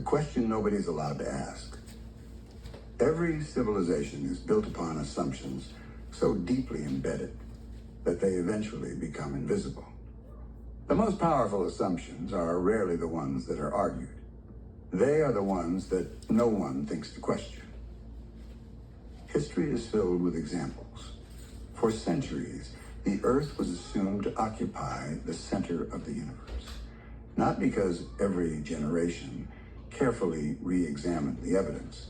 the question nobody's allowed to ask. Every civilization is built upon assumptions so deeply embedded that they eventually become invisible. The most powerful assumptions are rarely the ones that are argued. They are the ones that no one thinks to question. History is filled with examples. For centuries, the Earth was assumed to occupy the center of the universe, not because every generation carefully re-examined the evidence,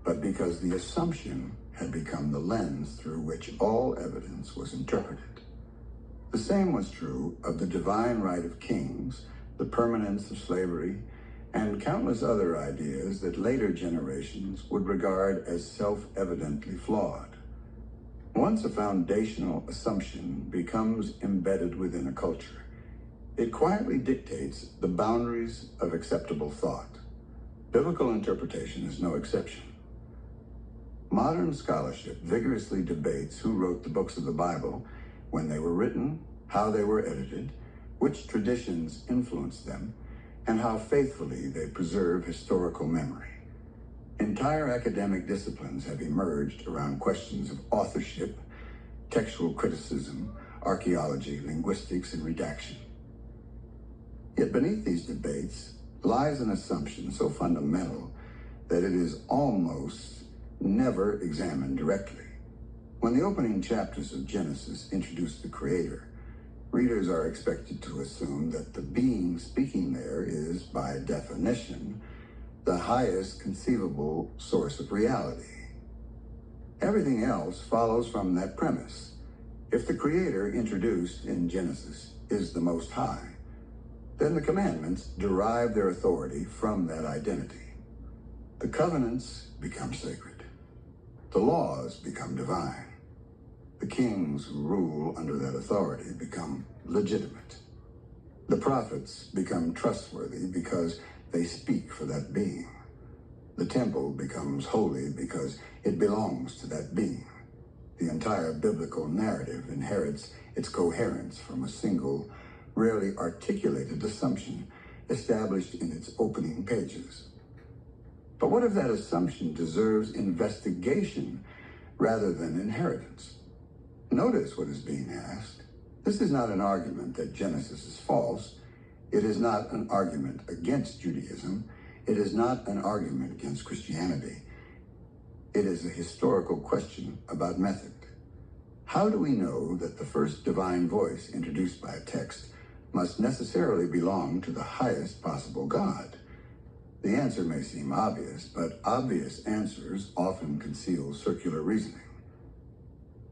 but because the assumption had become the lens through which all evidence was interpreted. The same was true of the divine right of kings, the permanence of slavery, and countless other ideas that later generations would regard as self-evidently flawed. Once a foundational assumption becomes embedded within a culture, it quietly dictates the boundaries of acceptable thought. Biblical interpretation is no exception. Modern scholarship vigorously debates who wrote the books of the Bible, when they were written, how they were edited, which traditions influenced them, and how faithfully they preserve historical memory. Entire academic disciplines have emerged around questions of authorship, textual criticism, archaeology, linguistics, and redaction. Yet beneath these debates lies an assumption so fundamental that it is almost never examined directly. When the opening chapters of Genesis introduce the Creator, readers are expected to assume that the being speaking there is, by definition, the highest conceivable source of reality. Everything else follows from that premise. If the Creator introduced in Genesis is the Most High, then the commandments derive their authority from that identity. The covenants become sacred. The laws become divine. The kings who rule under that authority become legitimate. The prophets become trustworthy because they speak for that being. The temple becomes holy because it belongs to that being. The entire biblical narrative inherits its coherence from a single, rarely articulated assumption established in its opening pages. But what if that assumption deserves investigation rather than inheritance? Notice what is being asked. This is not an argument that Genesis is false. It is not an argument against Judaism. It is not an argument against Christianity. It is a historical question about method. How do we know that the first divine voice introduced by a text must necessarily belong to the highest possible God? The answer may seem obvious, but obvious answers often conceal circular reasoning.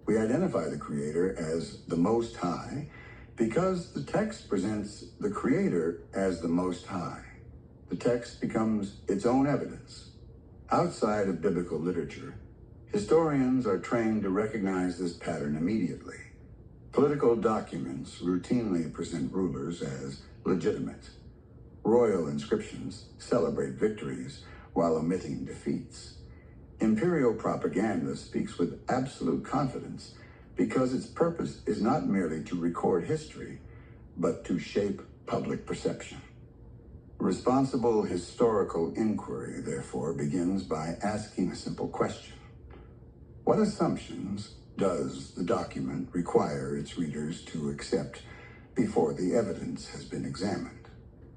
We identify the Creator as the Most High because the text presents the Creator as the Most High. The text becomes its own evidence. Outside of biblical literature, historians are trained to recognize this pattern immediately. Political documents routinely present rulers as legitimate. Royal inscriptions celebrate victories while omitting defeats. Imperial propaganda speaks with absolute confidence because its purpose is not merely to record history, but to shape public perception. Responsible historical inquiry, therefore, begins by asking a simple question. What assumptions does the document require its readers to accept before the evidence has been examined?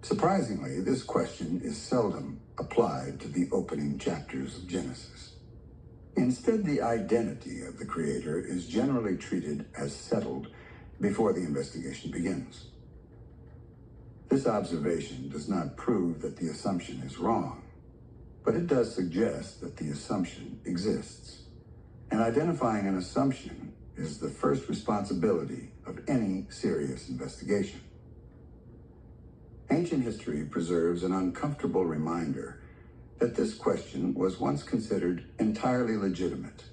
Surprisingly, this question is seldom applied to the opening chapters of Genesis. Instead, the identity of the Creator is generally treated as settled before the investigation begins. This observation does not prove that the assumption is wrong, but it does suggest that the assumption exists. And identifying an assumption is the first responsibility of any serious investigation. Ancient history preserves an uncomfortable reminder that this question was once considered entirely legitimate.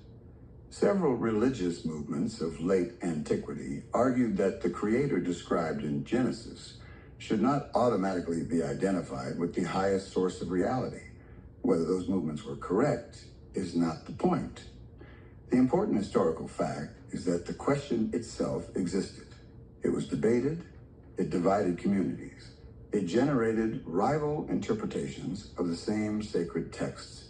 Several religious movements of late antiquity argued that the Creator described in Genesis should not automatically be identified with the highest source of reality. Whether those movements were correct is not the point. The important historical fact is that the question itself existed. It was debated, it divided communities, it generated rival interpretations of the same sacred texts.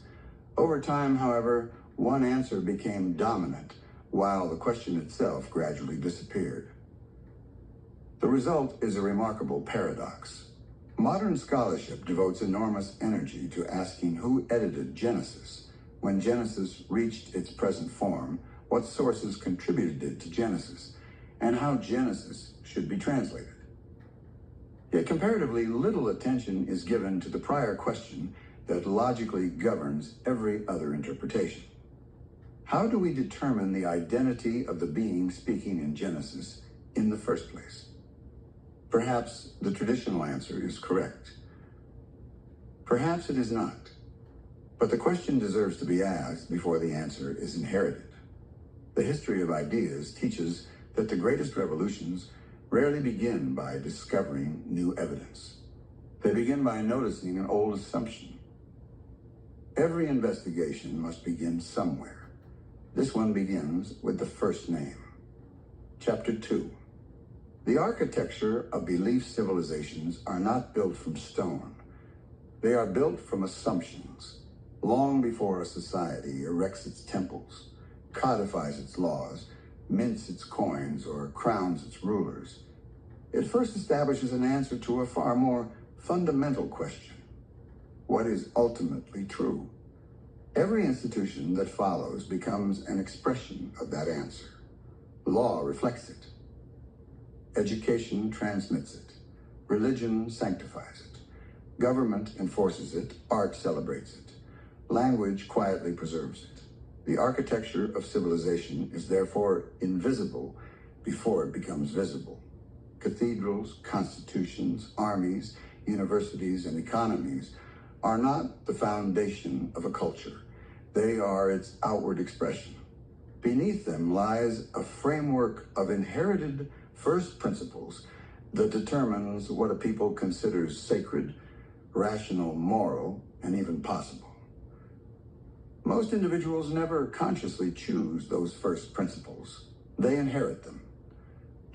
Over time, however, one answer became dominant, while the question itself gradually disappeared. The result is a remarkable paradox. Modern scholarship devotes enormous energy to asking who edited Genesis. When Genesis reached its present form, what sources contributed it to Genesis, and how Genesis should be translated. Yet comparatively little attention is given to the prior question that logically governs every other interpretation. How do we determine the identity of the being speaking in Genesis in the first place? Perhaps the traditional answer is correct. Perhaps it is not. But the question deserves to be asked before the answer is inherited. The history of ideas teaches that the greatest revolutions rarely begin by discovering new evidence. They begin by noticing an old assumption. Every investigation must begin somewhere. This one begins with the first name. Chapter 2. The architecture of belief civilizations are not built from stone. They are built from assumptions. Long before a society erects its temples, codifies its laws, mints its coins, or crowns its rulers, it first establishes an answer to a far more fundamental question. What is ultimately true? Every institution that follows becomes an expression of that answer. Law reflects it. Education transmits it. Religion sanctifies it. Government enforces it. Art celebrates it. Language quietly preserves it. The architecture of civilization is therefore invisible before it becomes visible. Cathedrals, constitutions, armies, universities, and economies are not the foundation of a culture. They are its outward expression. Beneath them lies a framework of inherited first principles that determines what a people considers sacred, rational, moral, and even possible. Most individuals never consciously choose those first principles. They inherit them.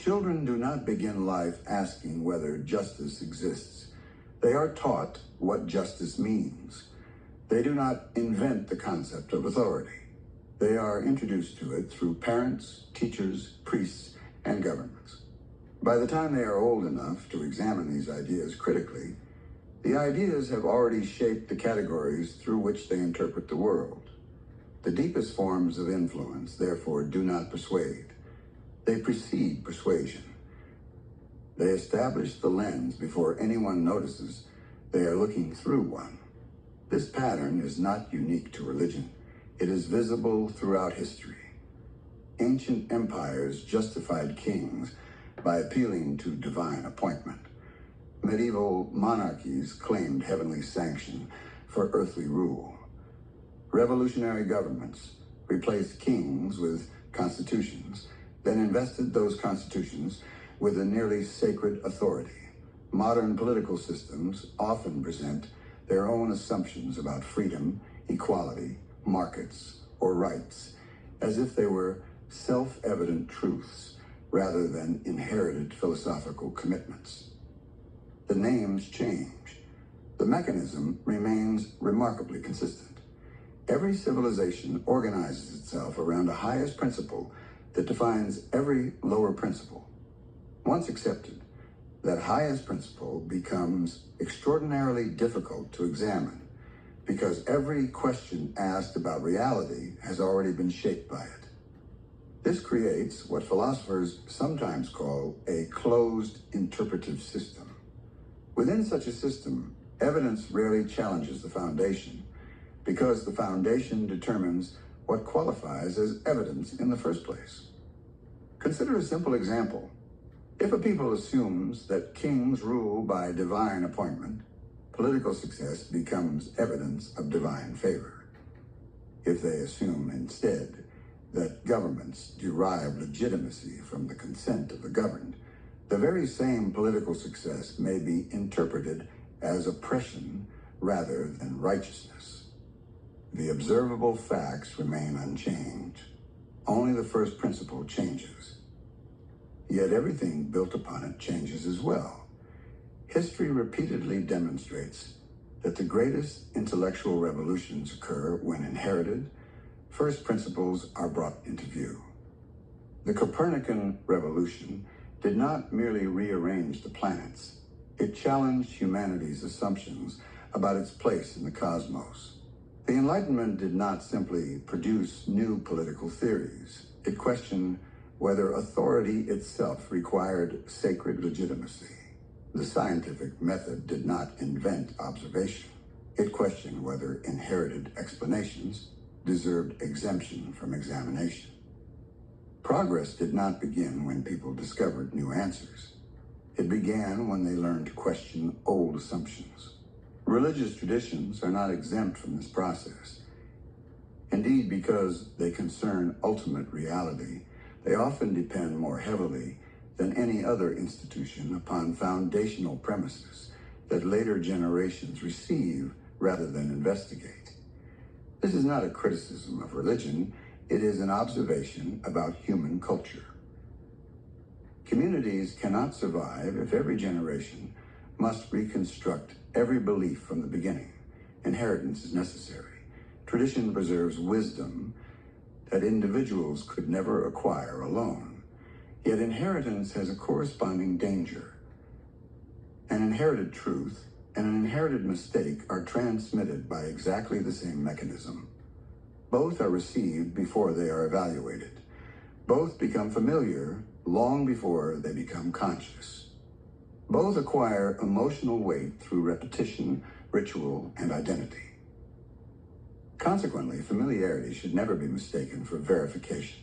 Children do not begin life asking whether justice exists. They are taught what justice means. They do not invent the concept of authority. They are introduced to it through parents, teachers, priests, and governments. By the time they are old enough to examine these ideas critically, the ideas have already shaped the categories through which they interpret the world. The deepest forms of influence, therefore, do not persuade. They precede persuasion. They establish the lens before anyone notices they are looking through one. This pattern is not unique to religion. It is visible throughout history. Ancient empires justified kings by appealing to divine appointment. Medieval monarchies claimed heavenly sanction for earthly rule. Revolutionary governments replaced kings with constitutions, then invested those constitutions with a nearly sacred authority. Modern political systems often present their own assumptions about freedom, equality, markets, or rights, as if they were self-evident truths rather than inherited philosophical commitments. The names change. The mechanism remains remarkably consistent. Every civilization organizes itself around a highest principle that defines every lower principle. Once accepted, that highest principle becomes extraordinarily difficult to examine because every question asked about reality has already been shaped by it. This creates what philosophers sometimes call a closed interpretive system. Within such a system, evidence rarely challenges the foundation because the foundation determines what qualifies as evidence in the first place. Consider a simple example. If a people assumes that kings rule by divine appointment, political success becomes evidence of divine favor. If they assume instead that governments derive legitimacy from the consent of the governed, the very same political success may be interpreted as oppression rather than righteousness. The observable facts remain unchanged. Only the first principle changes. Yet everything built upon it changes as well. History repeatedly demonstrates that the greatest intellectual revolutions occur when inherited first principles are brought into view. The Copernican revolution did not merely rearrange the planets, it challenged humanity's assumptions about its place in the cosmos. The Enlightenment did not simply produce new political theories, it questioned whether authority itself required sacred legitimacy. The scientific method did not invent observation. It questioned whether inherited explanations deserved exemption from examination. Progress did not begin when people discovered new answers. It began when they learned to question old assumptions. Religious traditions are not exempt from this process. Indeed, because they concern ultimate reality, they often depend more heavily than any other institution upon foundational premises that later generations receive rather than investigate. This is not a criticism of religion, it is an observation about human culture. Communities cannot survive if every generation must reconstruct every belief from the beginning. Inheritance is necessary. Tradition preserves wisdom that individuals could never acquire alone. Yet inheritance has a corresponding danger. An inherited truth and an inherited mistake are transmitted by exactly the same mechanism. Both are received before they are evaluated. Both become familiar long before they become conscious. Both acquire emotional weight through repetition, ritual, and identity. Consequently, familiarity should never be mistaken for verification.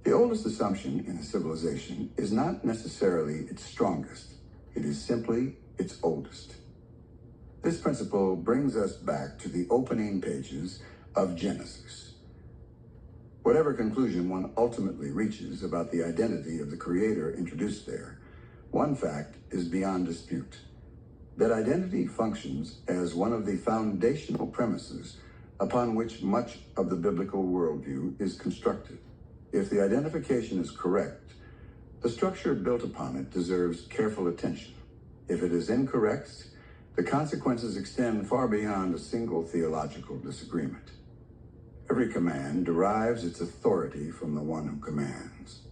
The oldest assumption in a civilization is not necessarily its strongest. It is simply its oldest. This principle brings us back to the opening pages of Genesis. Whatever conclusion one ultimately reaches about the identity of the Creator introduced there, one fact is beyond dispute: that identity functions as one of the foundational premises upon which much of the biblical worldview is constructed. If the identification is correct, the structure built upon it deserves careful attention. If it is incorrect, the consequences extend far beyond a single theological disagreement. Every command derives its authority from the one who commands.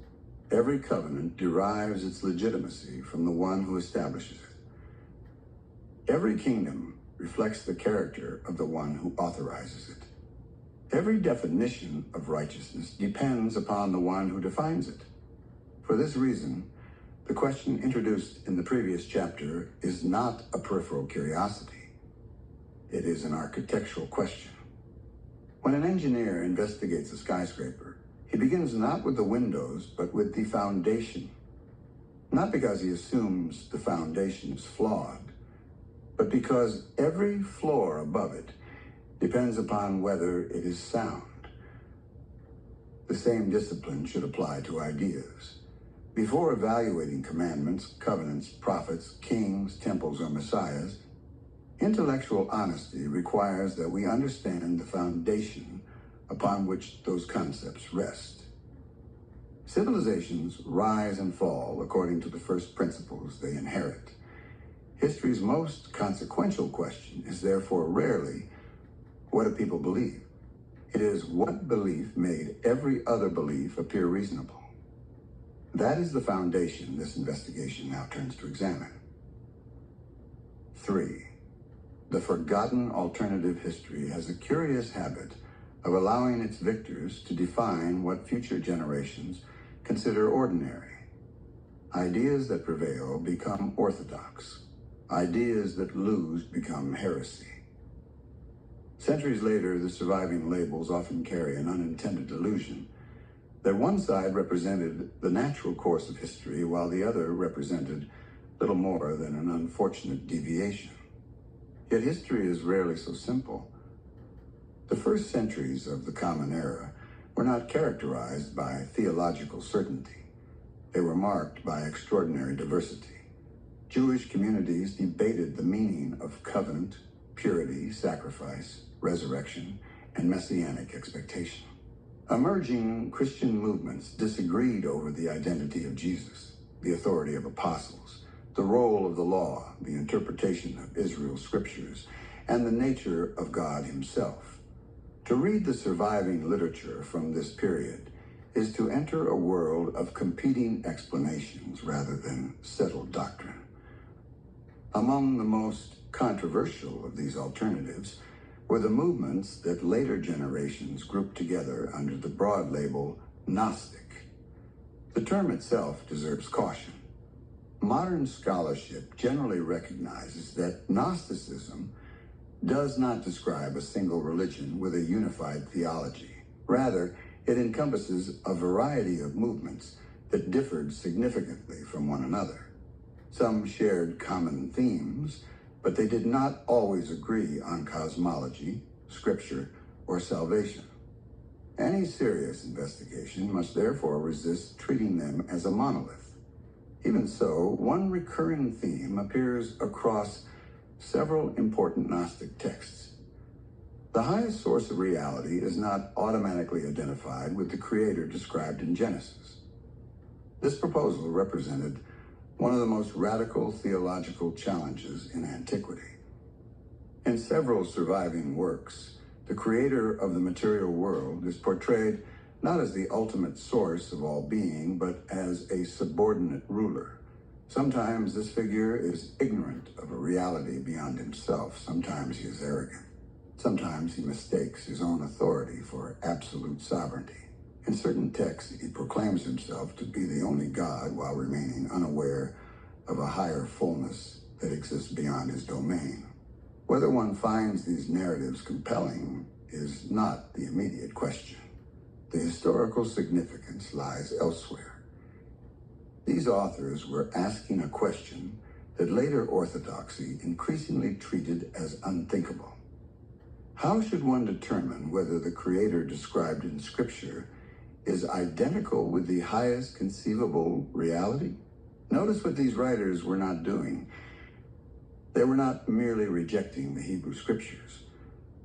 Every covenant derives its legitimacy from the one who establishes it. Every kingdom reflects the character of the one who authorizes it. Every definition of righteousness depends upon the one who defines it. For this reason, the question introduced in the previous chapter is not a peripheral curiosity. It is an architectural question. When an engineer investigates a skyscraper, he begins not with the windows, but with the foundation. Not because he assumes the foundation is flawed, but because every floor above it depends upon whether it is sound. The same discipline should apply to ideas. Before evaluating commandments, covenants, prophets, kings, temples, or messiahs, intellectual honesty requires that we understand the foundation upon which those concepts rest. Civilizations rise and fall according to the first principles they inherit. History's most consequential question is therefore rarely, what do people believe? It is, what belief made every other belief appear reasonable? That is the foundation this investigation now turns to examine. 3. The forgotten alternative history has a curious habit of allowing its victors to define what future generations consider ordinary. Ideas that prevail become orthodox. Ideas that lose become heresy. Centuries later, the surviving labels often carry an unintended delusion that one side represented the natural course of history while the other represented little more than an unfortunate deviation. Yet history is rarely so simple. The first centuries of the Common Era were not characterized by theological certainty. They were marked by extraordinary diversity. Jewish communities debated the meaning of covenant, purity, sacrifice, resurrection, and messianic expectation. Emerging Christian movements disagreed over the identity of Jesus, the authority of apostles, the role of the law, the interpretation of Israel's scriptures, and the nature of God himself. To read the surviving literature from this period is to enter a world of competing explanations rather than settled doctrine. Among the most controversial of these alternatives were the movements that later generations grouped together under the broad label Gnostic. The term itself deserves caution. Modern scholarship generally recognizes that Gnosticism does not describe a single religion with a unified theology. Rather, it encompasses a variety of movements that differed significantly from one another. Some shared common themes, but they did not always agree on cosmology, scripture, or salvation. Any serious investigation must therefore resist treating them as a monolith. Even so, one recurring theme appears across several important Gnostic texts. The highest source of reality is not automatically identified with the Creator described in Genesis. This proposal represented one of the most radical theological challenges in antiquity. In several surviving works, the creator of the material world is portrayed not as the ultimate source of all being, but as a subordinate ruler. Sometimes this figure is ignorant of a reality beyond himself. Sometimes he is arrogant. Sometimes he mistakes his own authority for absolute sovereignty. In certain texts, he proclaims himself to be the only God while remaining unaware of a higher fullness that exists beyond his domain. Whether one finds these narratives compelling is not the immediate question. The historical significance lies elsewhere. These authors were asking a question that later orthodoxy increasingly treated as unthinkable. How should one determine whether the creator described in Scripture is identical with the highest conceivable reality? Notice what these writers were not doing. They were not merely rejecting the Hebrew Scriptures.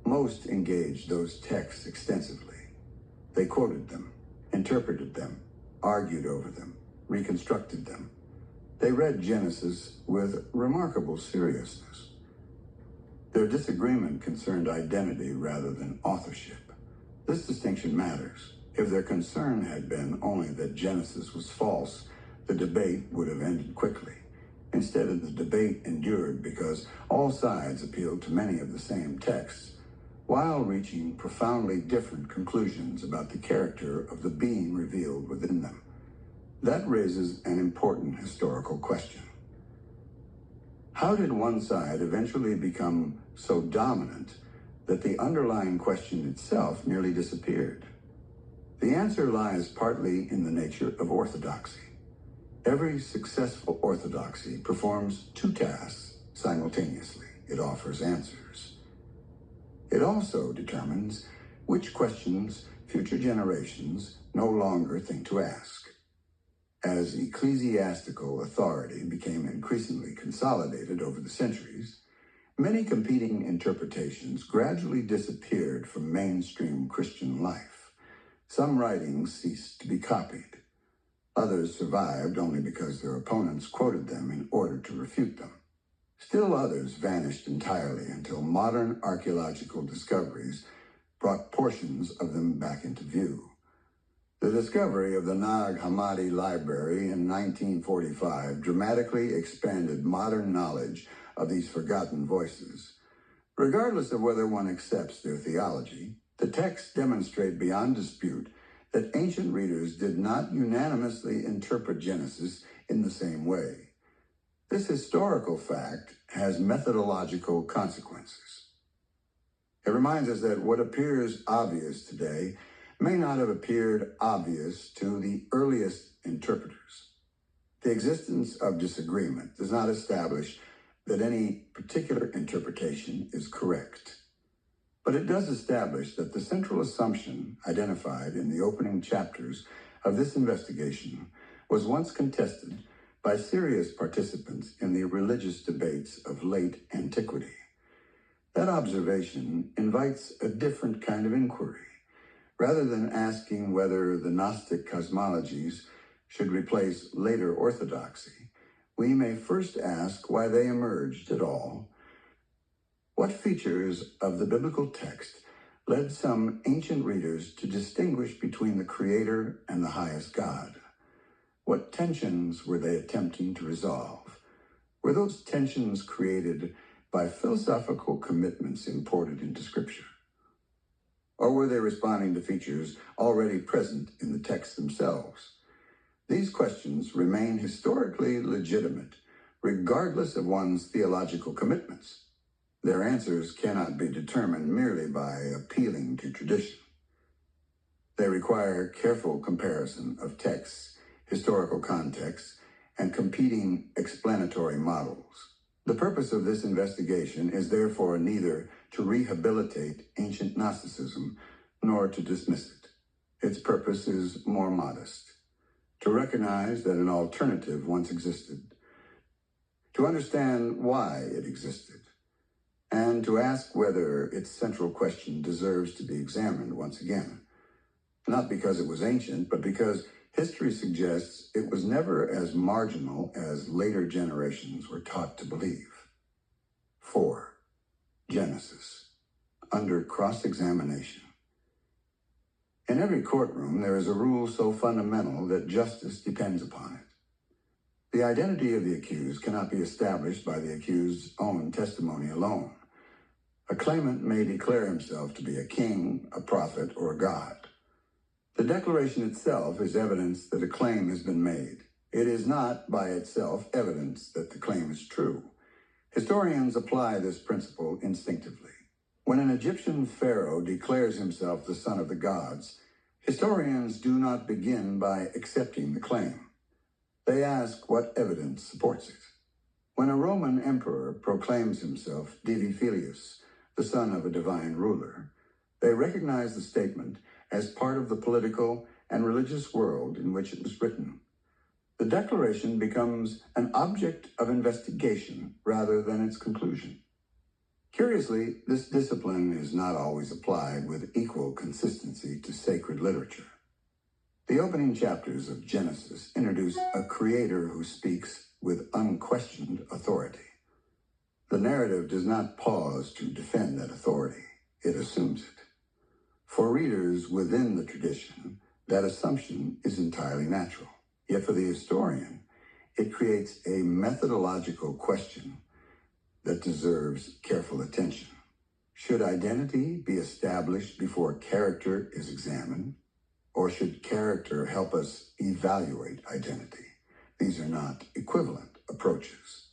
Most engaged those texts extensively. They quoted them, interpreted them, argued over them, reconstructed them. They read Genesis with remarkable seriousness. Their disagreement concerned identity rather than authorship. This distinction matters. If their concern had been only that Genesis was false, the debate would have ended quickly. Instead, the debate endured because all sides appealed to many of the same texts, while reaching profoundly different conclusions about the character of the being revealed within them. That raises an important historical question. How did one side eventually become so dominant that the underlying question itself nearly disappeared? The answer lies partly in the nature of orthodoxy. Every successful orthodoxy performs two tasks simultaneously. It offers answers. It also determines which questions future generations no longer think to ask. As ecclesiastical authority became increasingly consolidated over the centuries, many competing interpretations gradually disappeared from mainstream Christian life. Some writings ceased to be copied. Others survived only because their opponents quoted them in order to refute them. Still others vanished entirely until modern archaeological discoveries brought portions of them back into view. The discovery of the Nag Hammadi Library in 1945 dramatically expanded modern knowledge of these forgotten voices. Regardless of whether one accepts their theology, the texts demonstrate beyond dispute that ancient readers did not unanimously interpret Genesis in the same way. This historical fact has methodological consequences. It reminds us that what appears obvious today may not have appeared obvious to the earliest interpreters. The existence of disagreement does not establish that any particular interpretation is correct. But it does establish that the central assumption identified in the opening chapters of this investigation was once contested by serious participants in the religious debates of late antiquity. That observation invites a different kind of inquiry. Rather than asking whether the Gnostic cosmologies should replace later orthodoxy, we may first ask why they emerged at all. What features of the biblical text led some ancient readers to distinguish between the Creator and the highest God? What tensions were they attempting to resolve? Were those tensions created by philosophical commitments imported into Scripture? Or were they responding to features already present in the texts themselves? These questions remain historically legitimate, regardless of one's theological commitments. Their answers cannot be determined merely by appealing to tradition. They require careful comparison of texts, historical contexts, and competing explanatory models. The purpose of this investigation is therefore neither to rehabilitate ancient Gnosticism nor to dismiss it. Its purpose is more modest: to recognize that an alternative once existed, to understand why it existed, and to ask whether its central question deserves to be examined once again. Not because it was ancient, but because history suggests it was never as marginal as later generations were taught to believe. 4. Genesis. Under cross-examination. In every courtroom, there is a rule so fundamental that justice depends upon it. The identity of the accused cannot be established by the accused's own testimony alone. A claimant may declare himself to be a king, a prophet, or a god. The declaration itself is evidence that a claim has been made. It is not, by itself, evidence that the claim is true. Historians apply this principle instinctively. When an Egyptian pharaoh declares himself the son of the gods, historians do not begin by accepting the claim. They ask what evidence supports it. When a Roman emperor proclaims himself Divi Filius, the son of a divine ruler, they recognize the statement as part of the political and religious world in which it was written. The declaration becomes an object of investigation rather than its conclusion. Curiously, this discipline is not always applied with equal consistency to sacred literature. The opening chapters of Genesis introduce a creator who speaks with unquestioned authority. The narrative does not pause to defend that authority. It assumes it. For readers within the tradition, that assumption is entirely natural. Yet for the historian, it creates a methodological question that deserves careful attention. Should identity be established before character is examined? Or should character help us evaluate identity? These are not equivalent approaches.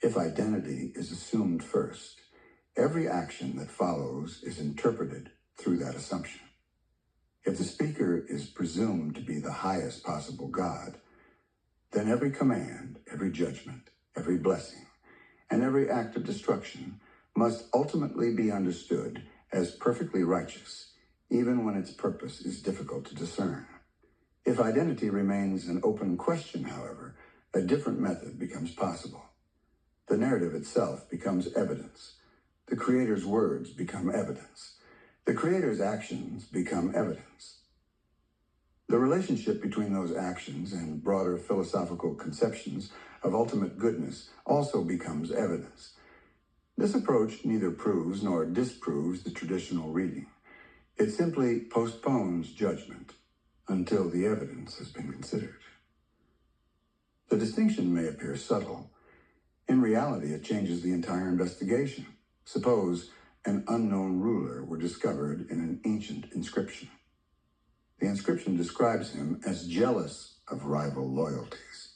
If identity is assumed first, every action that follows is interpreted through that assumption. If the speaker is presumed to be the highest possible God, then every command, every judgment, every blessing, and every act of destruction must ultimately be understood as perfectly righteous, even when its purpose is difficult to discern. If identity remains an open question, however, a different method becomes possible. The narrative itself becomes evidence. The Creator's words become evidence. The Creator's actions become evidence. The relationship between those actions and broader philosophical conceptions of ultimate goodness also becomes evidence. This approach neither proves nor disproves the traditional reading. It simply postpones judgment until the evidence has been considered. The distinction may appear subtle. In reality, it changes the entire investigation. Suppose an unknown ruler were discovered in an ancient inscription. The inscription describes him as jealous of rival loyalties.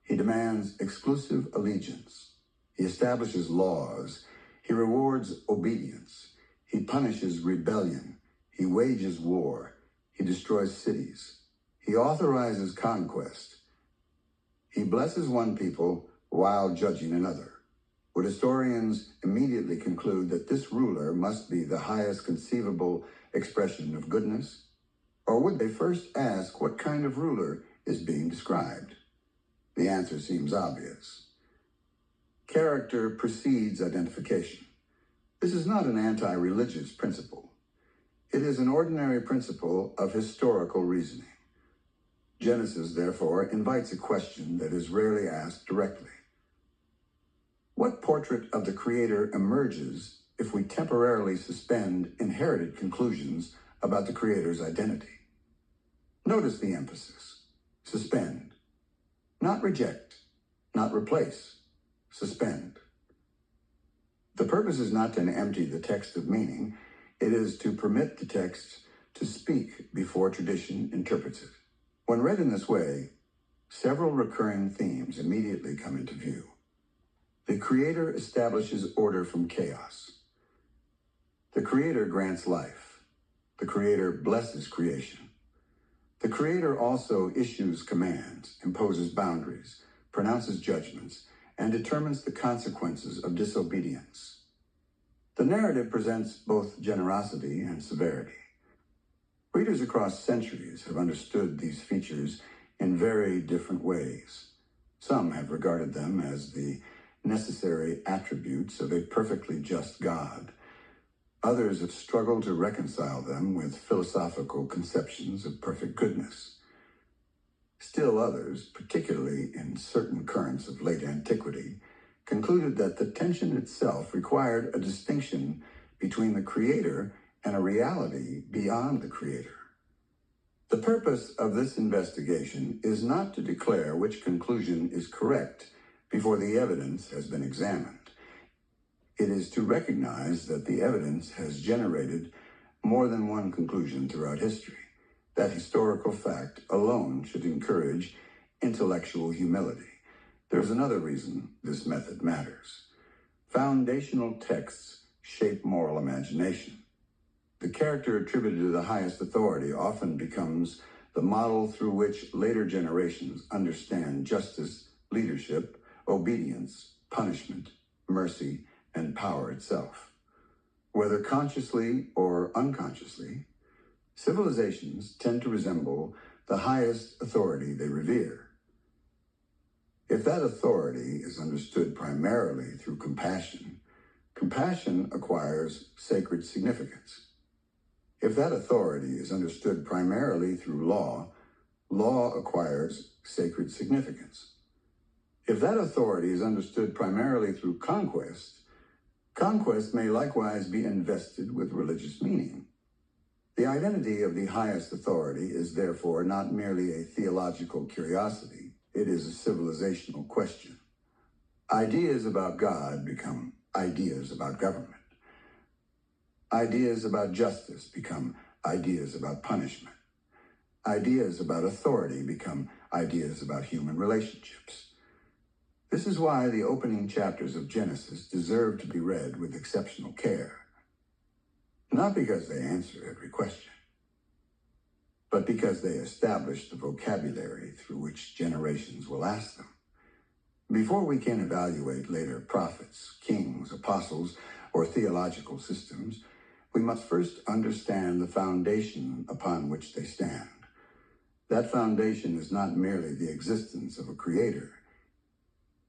He demands exclusive allegiance. He establishes laws. He rewards obedience. He punishes rebellion. He wages war. He destroys cities. He authorizes conquest. He blesses one people while judging another. Would historians immediately conclude that this ruler must be the highest conceivable expression of goodness? Or would they first ask what kind of ruler is being described? The answer seems obvious. Character precedes identification. This is not an anti-religious principle. It is an ordinary principle of historical reasoning. Genesis, therefore, invites a question that is rarely asked directly. What portrait of the Creator emerges if we temporarily suspend inherited conclusions about the Creator's identity? Notice the emphasis. Suspend. Not reject, not replace. Suspend. The purpose is not to empty the text of meaning. It is to permit the text to speak before tradition interprets it. When read in this way, several recurring themes immediately come into view. The Creator establishes order from chaos. The Creator grants life. The Creator blesses creation. The Creator also issues commands, imposes boundaries, pronounces judgments, and determines the consequences of disobedience. The narrative presents both generosity and severity. Readers across centuries have understood these features in very different ways. Some have regarded them as the necessary attributes of a perfectly just God. Others have struggled to reconcile them with philosophical conceptions of perfect goodness. Still others, particularly in certain currents of late antiquity, concluded that the tension itself required a distinction between the Creator and a reality beyond the Creator. The purpose of this investigation is not to declare which conclusion is correct before the evidence has been examined. It is to recognize that the evidence has generated more than one conclusion throughout history. That historical fact alone should encourage intellectual humility. There's another reason this method matters. Foundational texts shape moral imagination. The character attributed to the highest authority often becomes the model through which later generations understand justice, leadership, obedience, punishment, mercy, and power itself. Whether consciously or unconsciously, civilizations tend to resemble the highest authority they revere. If that authority is understood primarily through compassion, compassion acquires sacred significance. If that authority is understood primarily through law, law acquires sacred significance. If that authority is understood primarily through conquest, conquest may likewise be invested with religious meaning. The identity of the highest authority is therefore not merely a theological curiosity, it is a civilizational question. Ideas about God become ideas about government. Ideas about justice become ideas about punishment. Ideas about authority become ideas about human relationships. This is why the opening chapters of Genesis deserve to be read with exceptional care. Not because they answer every question, but because they establish the vocabulary through which generations will ask them. Before we can evaluate later prophets, kings, apostles, or theological systems, we must first understand the foundation upon which they stand. That foundation is not merely the existence of a creator.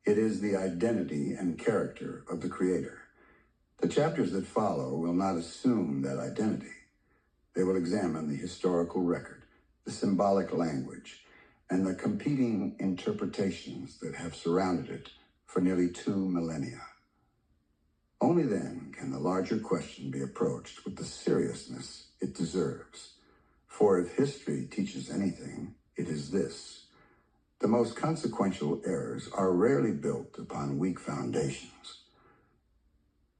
It is the identity and character of the Creator. The chapters that follow will not assume that identity. They will examine the historical record, the symbolic language, and the competing interpretations that have surrounded it for nearly 2 millennia. Only then can the larger question be approached with the seriousness it deserves. For if history teaches anything, it is this. The most consequential errors are rarely built upon weak foundations.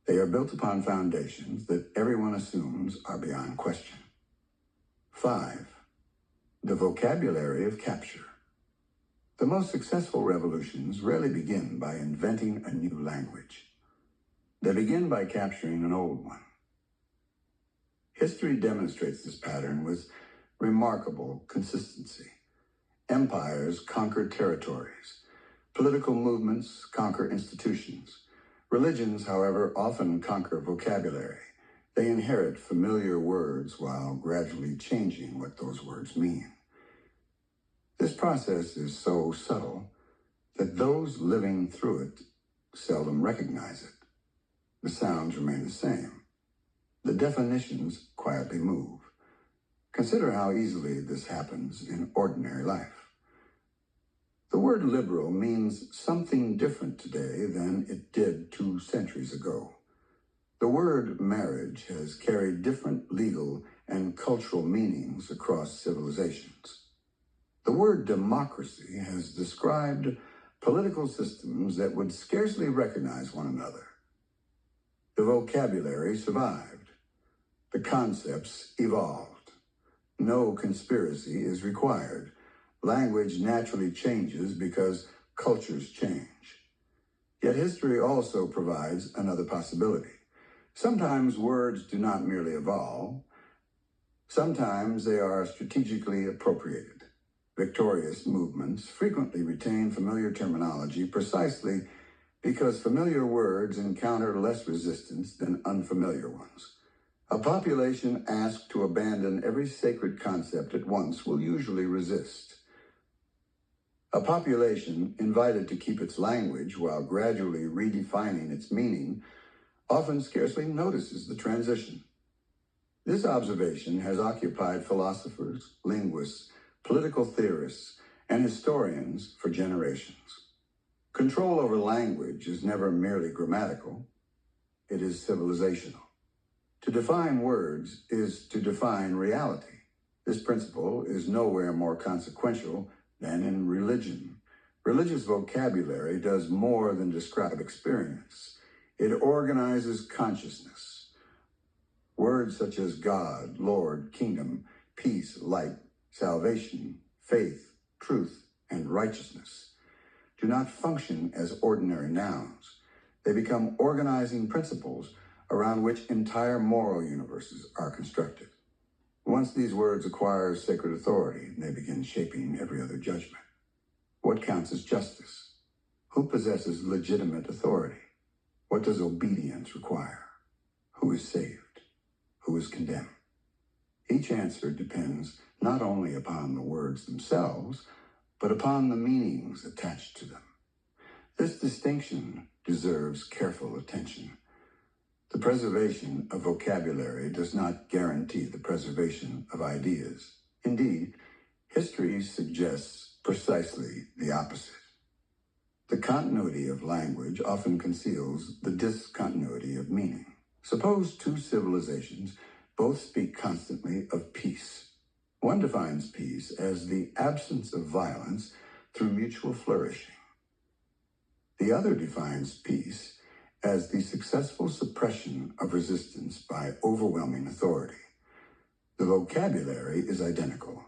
They are built upon foundations that everyone assumes are beyond question. 5. The vocabulary of capture. The most successful revolutions rarely begin by inventing a new language. They begin by capturing an old one. History demonstrates this pattern with remarkable consistency. Empires conquer territories. Political movements conquer institutions. Religions, however, often conquer vocabulary. They inherit familiar words while gradually changing what those words mean. This process is so subtle that those living through it seldom recognize it. The sounds remain the same. The definitions quietly move. Consider how easily this happens in ordinary life. The word liberal means something different today than it did 2 centuries ago. The word marriage has carried different legal and cultural meanings across civilizations. The word democracy has described political systems that would scarcely recognize one another. The vocabulary survived. The concepts evolved. No conspiracy is required. Language naturally changes because cultures change. Yet history also provides another possibility. Sometimes words do not merely evolve. Sometimes they are strategically appropriated. Victorious movements frequently retain familiar terminology precisely because familiar words encounter less resistance than unfamiliar ones. A population asked to abandon every sacred concept at once will usually resist. A population invited to keep its language while gradually redefining its meaning often scarcely notices the transition. This observation has occupied philosophers, linguists, political theorists, and historians for generations. Control over language is never merely grammatical, it is civilizational. To define words is to define reality. This principle is nowhere more consequential than in religion. Religious vocabulary does more than describe experience. It organizes consciousness. Words such as God, Lord, kingdom, peace, light, salvation, faith, truth, and righteousness do not function as ordinary nouns. They become organizing principles around which entire moral universes are constructed. Once these words acquire sacred authority, they begin shaping every other judgment. What counts as justice? Who possesses legitimate authority? What does obedience require? Who is saved? Who is condemned? Each answer depends not only upon the words themselves, but upon the meanings attached to them. This distinction deserves careful attention. The preservation of vocabulary does not guarantee the preservation of ideas. Indeed, history suggests precisely the opposite. The continuity of language often conceals the discontinuity of meaning. Suppose 2 civilizations both speak constantly of peace. One defines peace as the absence of violence through mutual flourishing. The other defines peace as the successful suppression of resistance by overwhelming authority. The vocabulary is identical.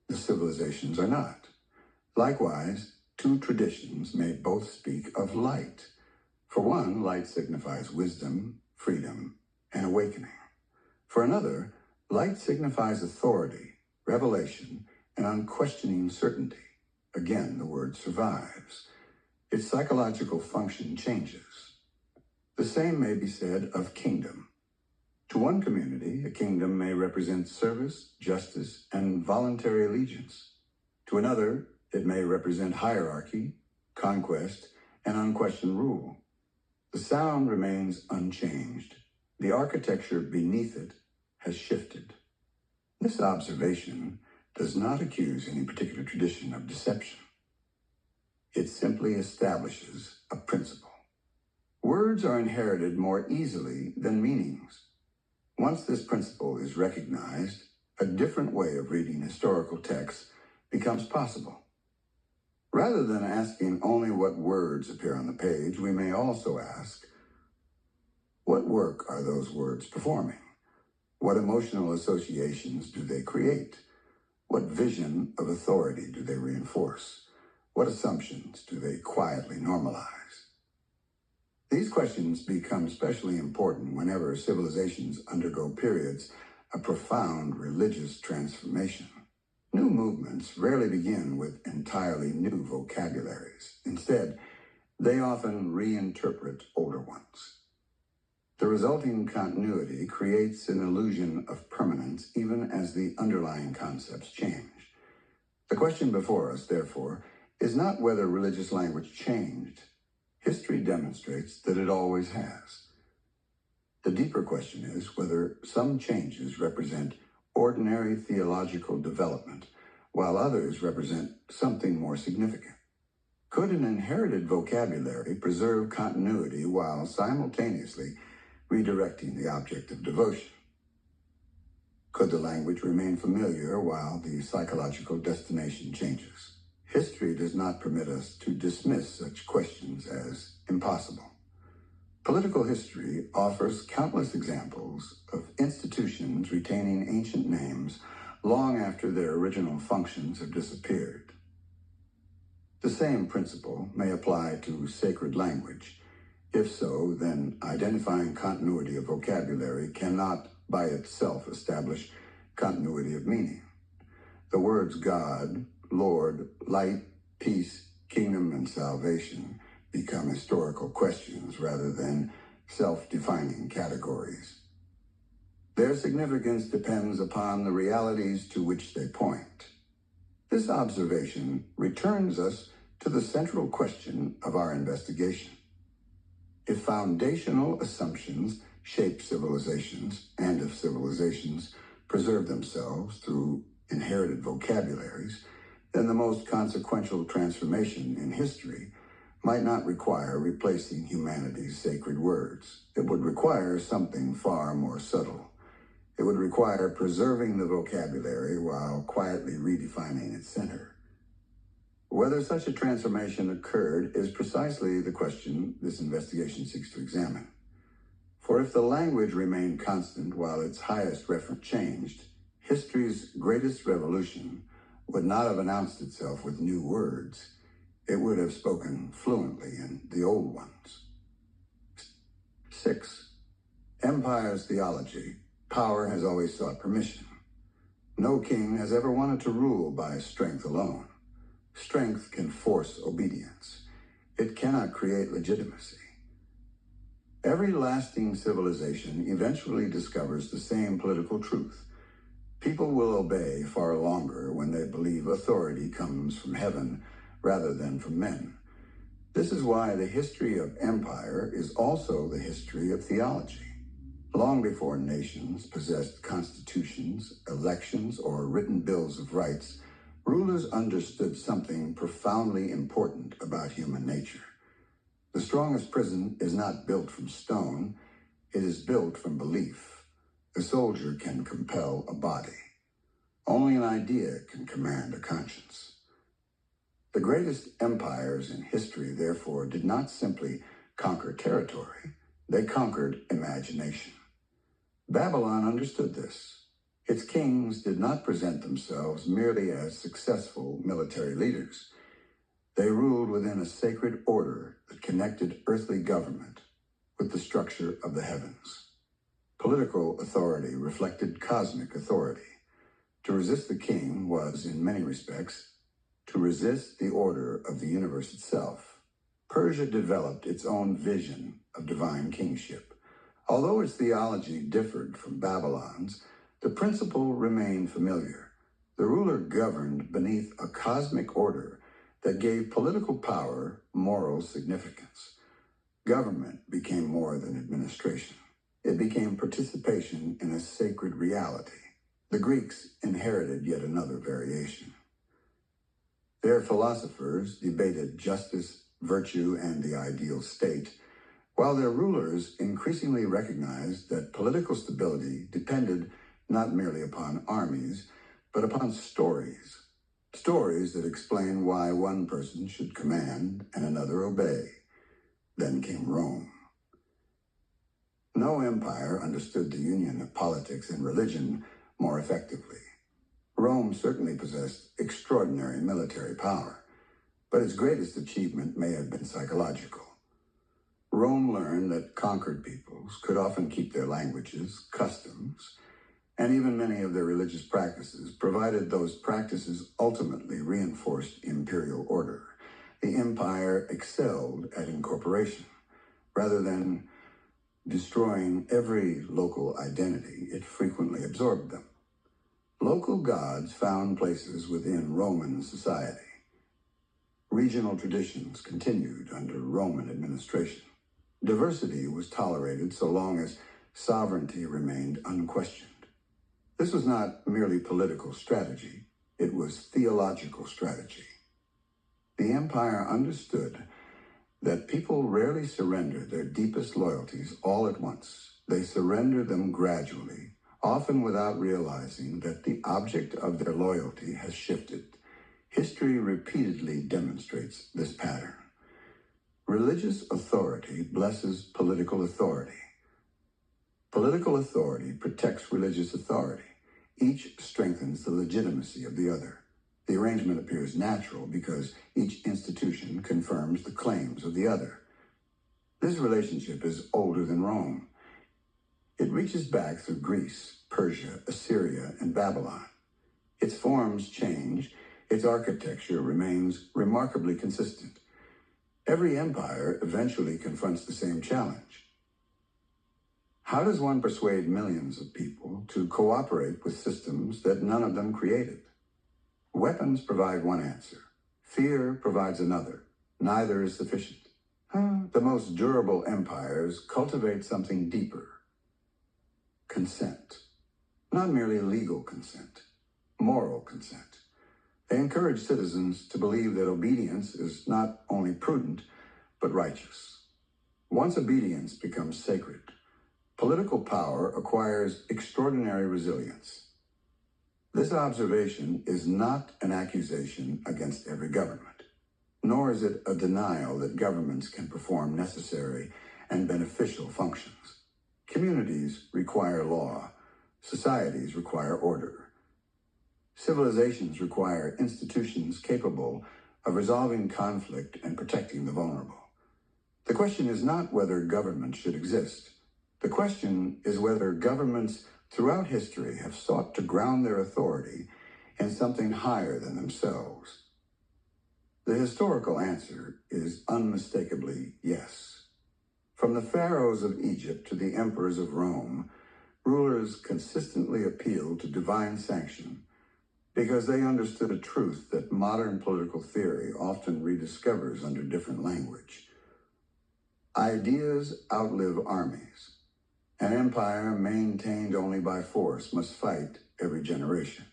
The civilizations are not. Likewise, 2 traditions may both speak of light. For one, light signifies wisdom, freedom, and awakening. For another, light signifies authority, revelation, and unquestioning certainty. Again, the word survives. Its psychological function changes. The same may be said of kingdom. To one community, a kingdom may represent service, justice, and voluntary allegiance. To another, it may represent hierarchy, conquest, and unquestioned rule. The sound remains unchanged. The architecture beneath it has shifted. This observation does not accuse any particular tradition of deception. It simply establishes a principle. Words are inherited more easily than meanings. Once this principle is recognized, a different way of reading historical texts becomes possible. Rather than asking only what words appear on the page, we may also ask, what work are those words performing? What emotional associations do they create? What vision of authority do they reinforce? What assumptions do they quietly normalize? These questions become especially important whenever civilizations undergo periods of profound religious transformation. New movements rarely begin with entirely new vocabularies. Instead, they often reinterpret older ones. The resulting continuity creates an illusion of permanence even as the underlying concepts change. The question before us, therefore, is not whether religious language changed. History demonstrates that it always has. The deeper question is whether some changes represent ordinary theological development, while others represent something more significant. Could an inherited vocabulary preserve continuity while simultaneously redirecting the object of devotion? Could the language remain familiar while the psychological destination changes? History does not permit us to dismiss such questions as impossible. Political history offers countless examples of institutions retaining ancient names long after their original functions have disappeared. The same principle may apply to sacred language. If so, then identifying continuity of vocabulary cannot by itself establish continuity of meaning. The words God, Lord, light, peace, kingdom, and salvation become historical questions rather than self-defining categories. Their significance depends upon the realities to which they point. This observation returns us to the central question of our investigation. If foundational assumptions shape civilizations, and if civilizations preserve themselves through inherited vocabularies, then the most consequential transformation in history might not require replacing humanity's sacred words. It would require something far more subtle. It would require preserving the vocabulary while quietly redefining its center. Whether such a transformation occurred is precisely the question this investigation seeks to examine. For if the language remained constant while its highest referent changed, history's greatest revolution would not have announced itself with new words. It would have spoken fluently in the old ones. 6. Empire's theology. Power has always sought permission. No king has ever wanted to rule by strength alone. Strength can force obedience. It cannot create legitimacy. Every lasting civilization eventually discovers the same political truth. People will obey far longer when they believe authority comes from heaven rather than from men. This is why the history of empire is also the history of theology. Long before nations possessed constitutions, elections, or written bills of rights, rulers understood something profoundly important about human nature. The strongest prison is not built from stone, it is built from belief. A soldier can compel a body. Only an idea can command a conscience. The greatest empires in history, therefore, did not simply conquer territory, they conquered imagination. Babylon understood this. Its kings did not present themselves merely as successful military leaders. They ruled within a sacred order that connected earthly government with the structure of the heavens. Political authority reflected cosmic authority. To resist the king was, in many respects, to resist the order of the universe itself. Persia developed its own vision of divine kingship. Although its theology differed from Babylon's, the principle remained familiar. The ruler governed beneath a cosmic order that gave political power moral significance. Government became more than administration. It became participation in a sacred reality. The Greeks inherited yet another variation. Their philosophers debated justice, virtue, and the ideal state, while their rulers increasingly recognized that political stability depended not merely upon armies, but upon stories. Stories that explain why one person should command and another obey. Then came Rome. No empire understood the union of politics and religion more effectively. Rome certainly possessed extraordinary military power, but its greatest achievement may have been psychological. Rome learned that conquered peoples could often keep their languages, customs, and even many of their religious practices, provided those practices ultimately reinforced imperial order. The empire excelled at incorporation. Rather than destroying every local identity, it frequently absorbed them. Local gods found places within Roman society. Regional traditions continued under Roman administration. Diversity was tolerated so long as sovereignty remained unquestioned. This was not merely political strategy, it was theological strategy. The empire understood that people rarely surrender their deepest loyalties all at once. They surrender them gradually, often without realizing that the object of their loyalty has shifted. History repeatedly demonstrates this pattern. Religious authority blesses political authority. Political authority protects religious authority. Each strengthens the legitimacy of the other. The arrangement appears natural because each institution confirms the claims of the other. This relationship is older than Rome. It reaches back through Greece, Persia, Assyria, and Babylon. Its forms change, its architecture remains remarkably consistent. Every empire eventually confronts the same challenge. How does one persuade millions of people to cooperate with systems that none of them created? Weapons provide one answer. Fear provides another. Neither is sufficient. The most durable empires cultivate something deeper. Consent. Not merely legal consent, moral consent. They encourage citizens to believe that obedience is not only prudent, but righteous. Once obedience becomes sacred, political power acquires extraordinary resilience. This observation is not an accusation against every government, nor is it a denial that governments can perform necessary and beneficial functions. Communities require law. Societies require order. Civilizations require institutions capable of resolving conflict and protecting the vulnerable. The question is not whether government should exist. The question is whether governments throughout history have sought to ground their authority in something higher than themselves. The historical answer is unmistakably yes. From the pharaohs of Egypt to the emperors of Rome, rulers consistently appealed to divine sanction because they understood a truth that modern political theory often rediscovers under different language. Ideas outlive armies. An empire maintained only by force must fight every generation.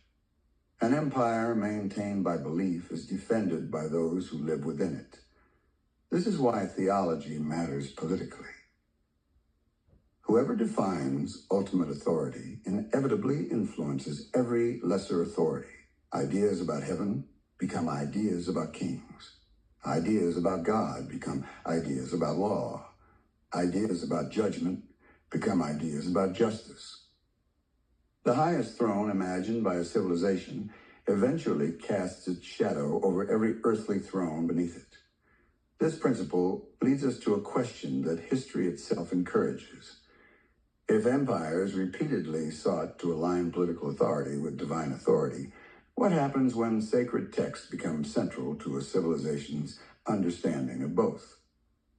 An empire maintained by belief is defended by those who live within it. This is why theology matters politically. Whoever defines ultimate authority inevitably influences every lesser authority. Ideas about heaven become ideas about kings. Ideas about God become ideas about law. Ideas about judgment become ideas about justice. The highest throne imagined by a civilization eventually casts its shadow over every earthly throne beneath it. This principle leads us to a question that history itself encourages. If empires repeatedly sought to align political authority with divine authority, what happens when sacred texts become central to a civilization's understanding of both?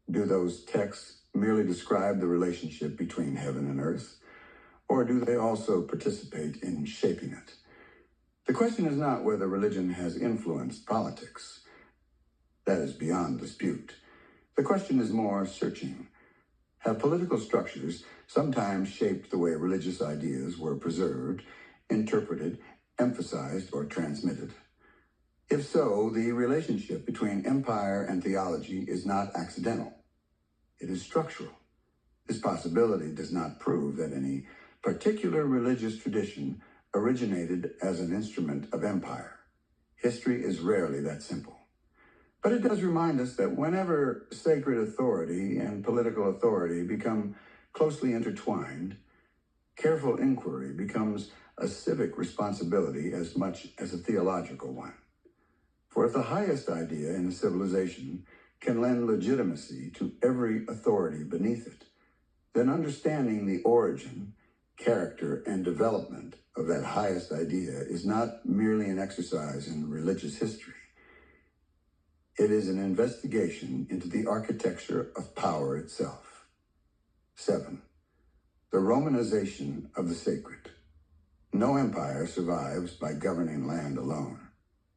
Do those texts merely describe the relationship between heaven and earth, or do they also participate in shaping it? The question is not whether religion has influenced politics. That is beyond dispute. The question is more searching. Have political structures sometimes shaped the way religious ideas were preserved, interpreted, emphasized, or transmitted? If so, the relationship between empire and theology is not accidental. It is structural. This possibility does not prove that any particular religious tradition originated as an instrument of empire. History is rarely that simple. But it does remind us that whenever sacred authority and political authority become closely intertwined, careful inquiry becomes a civic responsibility as much as a theological one. For if the highest idea in a civilization can lend legitimacy to every authority beneath it, then understanding the origin, character, and development of that highest idea is not merely an exercise in religious history. It is an investigation into the architecture of power itself. 7. The Romanization of the sacred. No empire survives by governing land alone.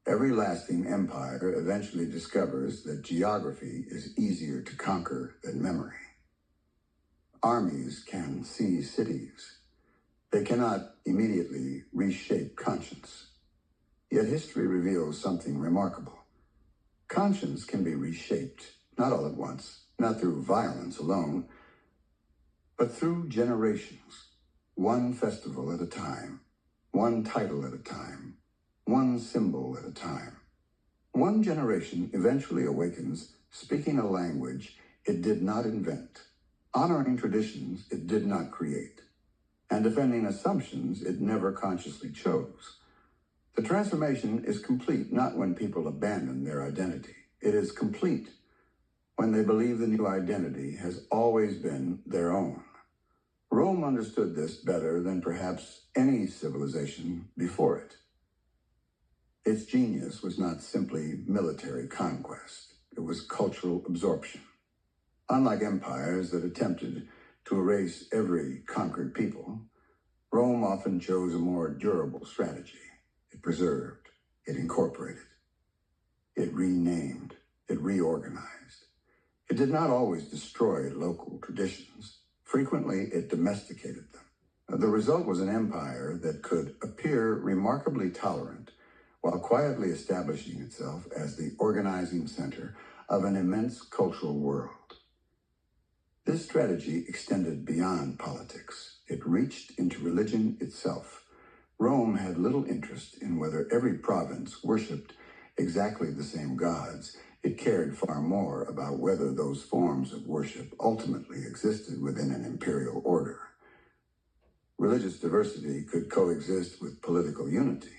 Every lasting empire eventually discovers that geography is easier to conquer than memory. Armies can seize cities. They cannot immediately reshape conscience. Yet history reveals something remarkable. Conscience can be reshaped, not all at once, not through violence alone, but through generations, one festival at a time, one title at a time, one symbol at a time. One generation eventually awakens, speaking a language it did not invent, honoring traditions it did not create, and defending assumptions it never consciously chose. The transformation is complete not when people abandon their identity. It is complete when they believe the new identity has always been their own. Rome understood this better than perhaps any civilization before it. Its genius was not simply military conquest. It was cultural absorption. Unlike empires that attempted to erase every conquered people, Rome often chose a more durable strategy. It preserved, it incorporated, it renamed, it reorganized. It did not always destroy local traditions. Frequently, it domesticated them. The result was an empire that could appear remarkably tolerant while quietly establishing itself as the organizing center of an immense cultural world. This strategy extended beyond politics. It reached into religion itself. Rome had little interest in whether every province worshipped exactly the same gods. It cared far more about whether those forms of worship ultimately existed within an imperial order. Religious diversity could coexist with political unity.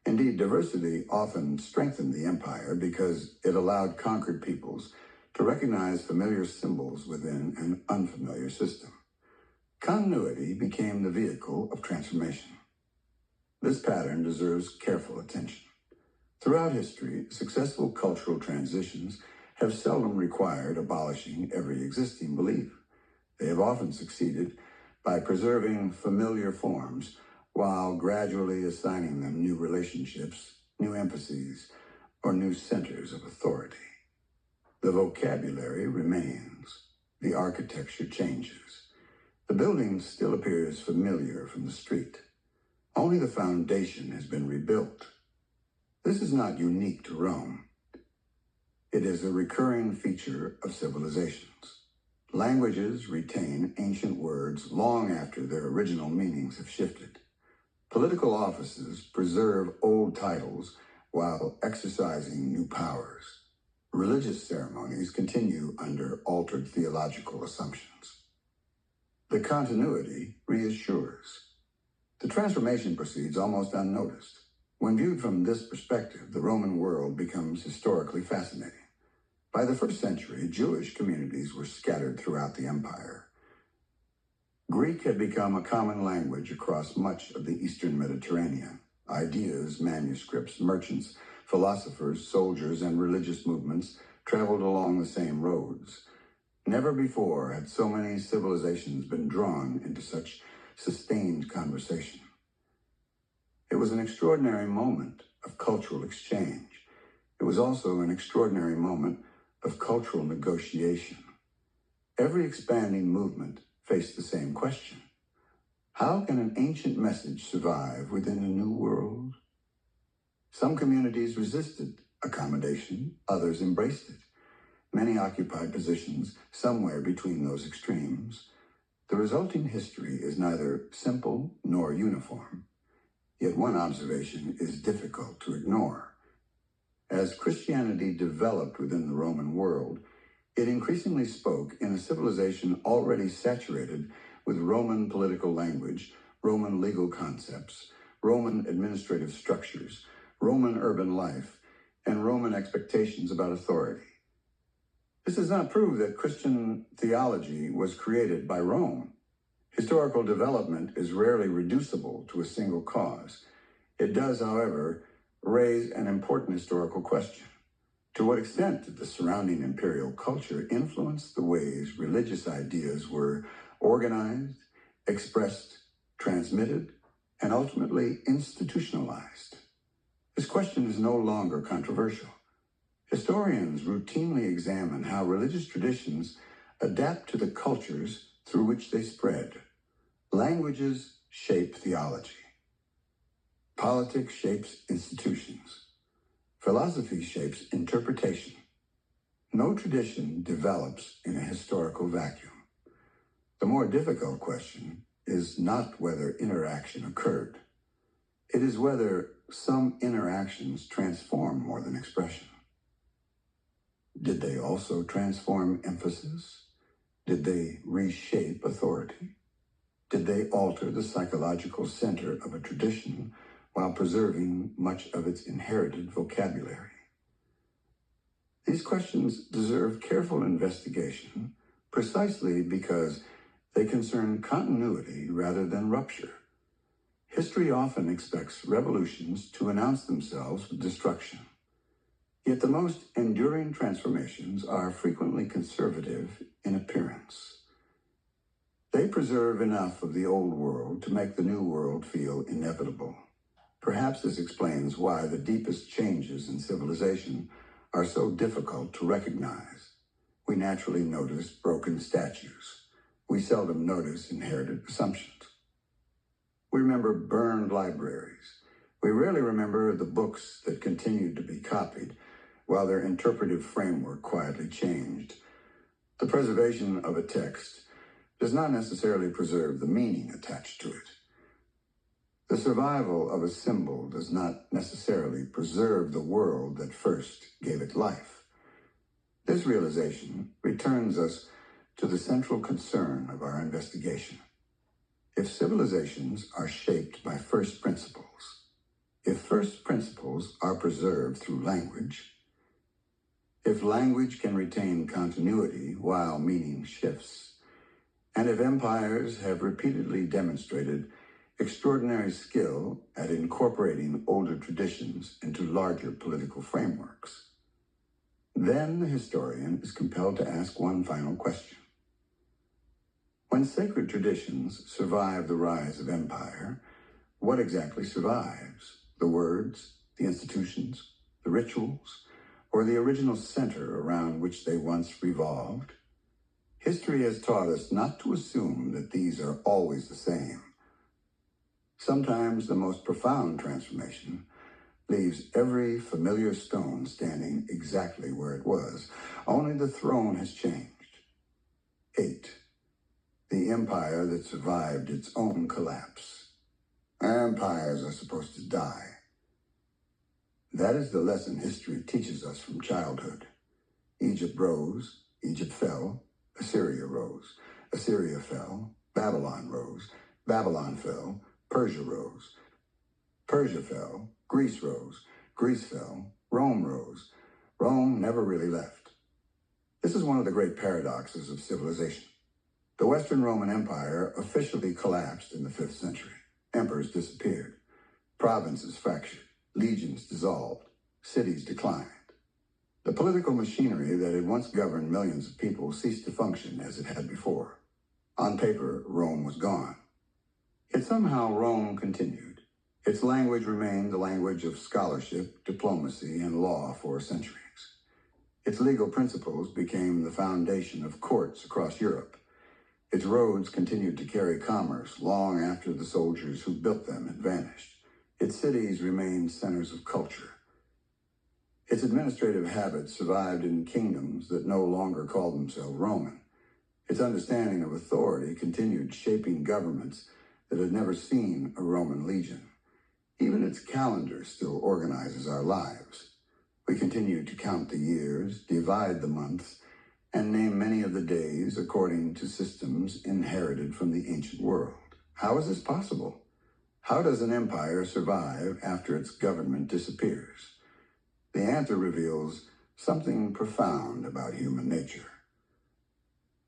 Indeed, diversity often strengthened the empire because it allowed conquered peoples to recognize familiar symbols within an unfamiliar system. Continuity became the vehicle of transformation. This pattern deserves careful attention. Throughout history, successful cultural transitions have seldom required abolishing every existing belief. They have often succeeded by preserving familiar forms while gradually assigning them new relationships, new emphases, or new centers of authority. The vocabulary remains. The architecture changes. The building still appears familiar from the street. Only the foundation has been rebuilt. This is not unique to Rome. It is a recurring feature of civilizations. Languages retain ancient words long after their original meanings have shifted. Political offices preserve old titles while exercising new powers. Religious ceremonies continue under altered theological assumptions. The continuity reassures. The transformation proceeds almost unnoticed. When viewed from this perspective, the Roman world becomes historically fascinating. By the 1st century, Jewish communities were scattered throughout the empire. Greek had become a common language across much of the Eastern Mediterranean. Ideas, manuscripts, merchants, philosophers, soldiers, and religious movements traveled along the same roads. Never before had so many civilizations been drawn into such sustained conversation. It was an extraordinary moment of cultural exchange. It was also an extraordinary moment of cultural negotiation. Every expanding movement faced the same question. How can an ancient message survive within a new world? Some communities resisted accommodation, others embraced it. Many occupied positions somewhere between those extremes. The resulting history is neither simple nor uniform. Yet one observation is difficult to ignore. As Christianity developed within the Roman world, it increasingly spoke in a civilization already saturated with Roman political language, Roman legal concepts, Roman administrative structures, Roman urban life, and Roman expectations about authority. This does not prove that Christian theology was created by Rome. Historical development is rarely reducible to a single cause. It does, however, raise an important historical question. To what extent did the surrounding imperial culture influence the ways religious ideas were organized, expressed, transmitted, and ultimately institutionalized? This question is no longer controversial. Historians routinely examine how religious traditions adapt to the cultures through which they spread. Languages shape theology. Politics shapes institutions. Philosophy shapes interpretation. No tradition develops in a historical vacuum. The more difficult question is not whether interaction occurred. It is whether some interactions transform more than expression. Did they also transform emphasis? Did they reshape authority? Did they alter the psychological center of a tradition while preserving much of its inherited vocabulary? These questions deserve careful investigation precisely because they concern continuity rather than rupture. History often expects revolutions to announce themselves with destruction. Yet the most enduring transformations are frequently conservative in appearance. They preserve enough of the old world to make the new world feel inevitable. Perhaps this explains why the deepest changes in civilization are so difficult to recognize. We naturally notice broken statues. We seldom notice inherited assumptions. We remember burned libraries. We rarely remember the books that continued to be copied while their interpretive framework quietly changed. The preservation of a text does not necessarily preserve the meaning attached to it. The survival of a symbol does not necessarily preserve the world that first gave it life. This realization returns us to the central concern of our investigation. If civilizations are shaped by first principles, if first principles are preserved through language, if language can retain continuity while meaning shifts, and if empires have repeatedly demonstrated extraordinary skill at incorporating older traditions into larger political frameworks, then the historian is compelled to ask one final question. When sacred traditions survive the rise of empire, what exactly survives? The words, the institutions, the rituals, or the original center around which they once revolved? History has taught us not to assume that these are always the same. Sometimes the most profound transformation leaves every familiar stone standing exactly where it was. Only the throne has changed. 8. The empire that survived its own collapse. Empires are supposed to die. That is the lesson history teaches us from childhood. Egypt rose, Egypt fell, Assyria rose, Assyria fell, Babylon rose, Babylon fell, Persia rose, Persia fell, Greece rose, Greece fell, Rome rose. Rome never really left. This is one of the great paradoxes of civilization. The Western Roman Empire officially collapsed in the 5th century. Emperors disappeared. Provinces fractured. Legions dissolved. Cities declined. The political machinery that had once governed millions of people ceased to function as it had before. On paper, Rome was gone. Yet somehow Rome continued. Its language remained the language of scholarship, diplomacy, and law for centuries. Its legal principles became the foundation of courts across Europe. Its roads continued to carry commerce long after the soldiers who built them had vanished. Its cities remained centers of culture. Its administrative habits survived in kingdoms that no longer called themselves Roman. Its understanding of authority continued shaping governments that had never seen a Roman legion. Even its calendar still organizes our lives. We continue to count the years, divide the months, and name many of the days according to systems inherited from the ancient world. How is this possible? How does an empire survive after its government disappears? The answer reveals something profound about human nature.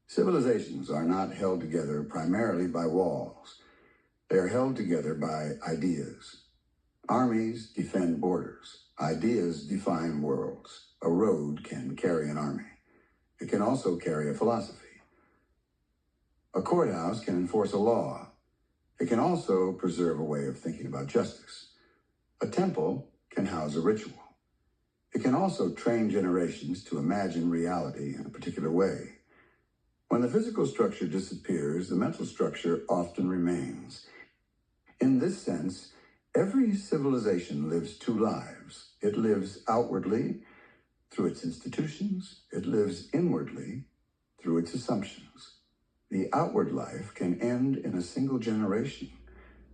Civilizations are not held together primarily by walls. They are held together by ideas. Armies defend borders. Ideas define worlds. A road can carry an army. It can also carry a philosophy. A courthouse can enforce a law. It can also preserve a way of thinking about justice. A temple can house a ritual. It can also train generations to imagine reality in a particular way. When the physical structure disappears, the mental structure often remains. In this sense, Every civilization lives two lives. It lives outwardly through its institutions. It lives inwardly through its assumptions. The outward life can end in a single generation.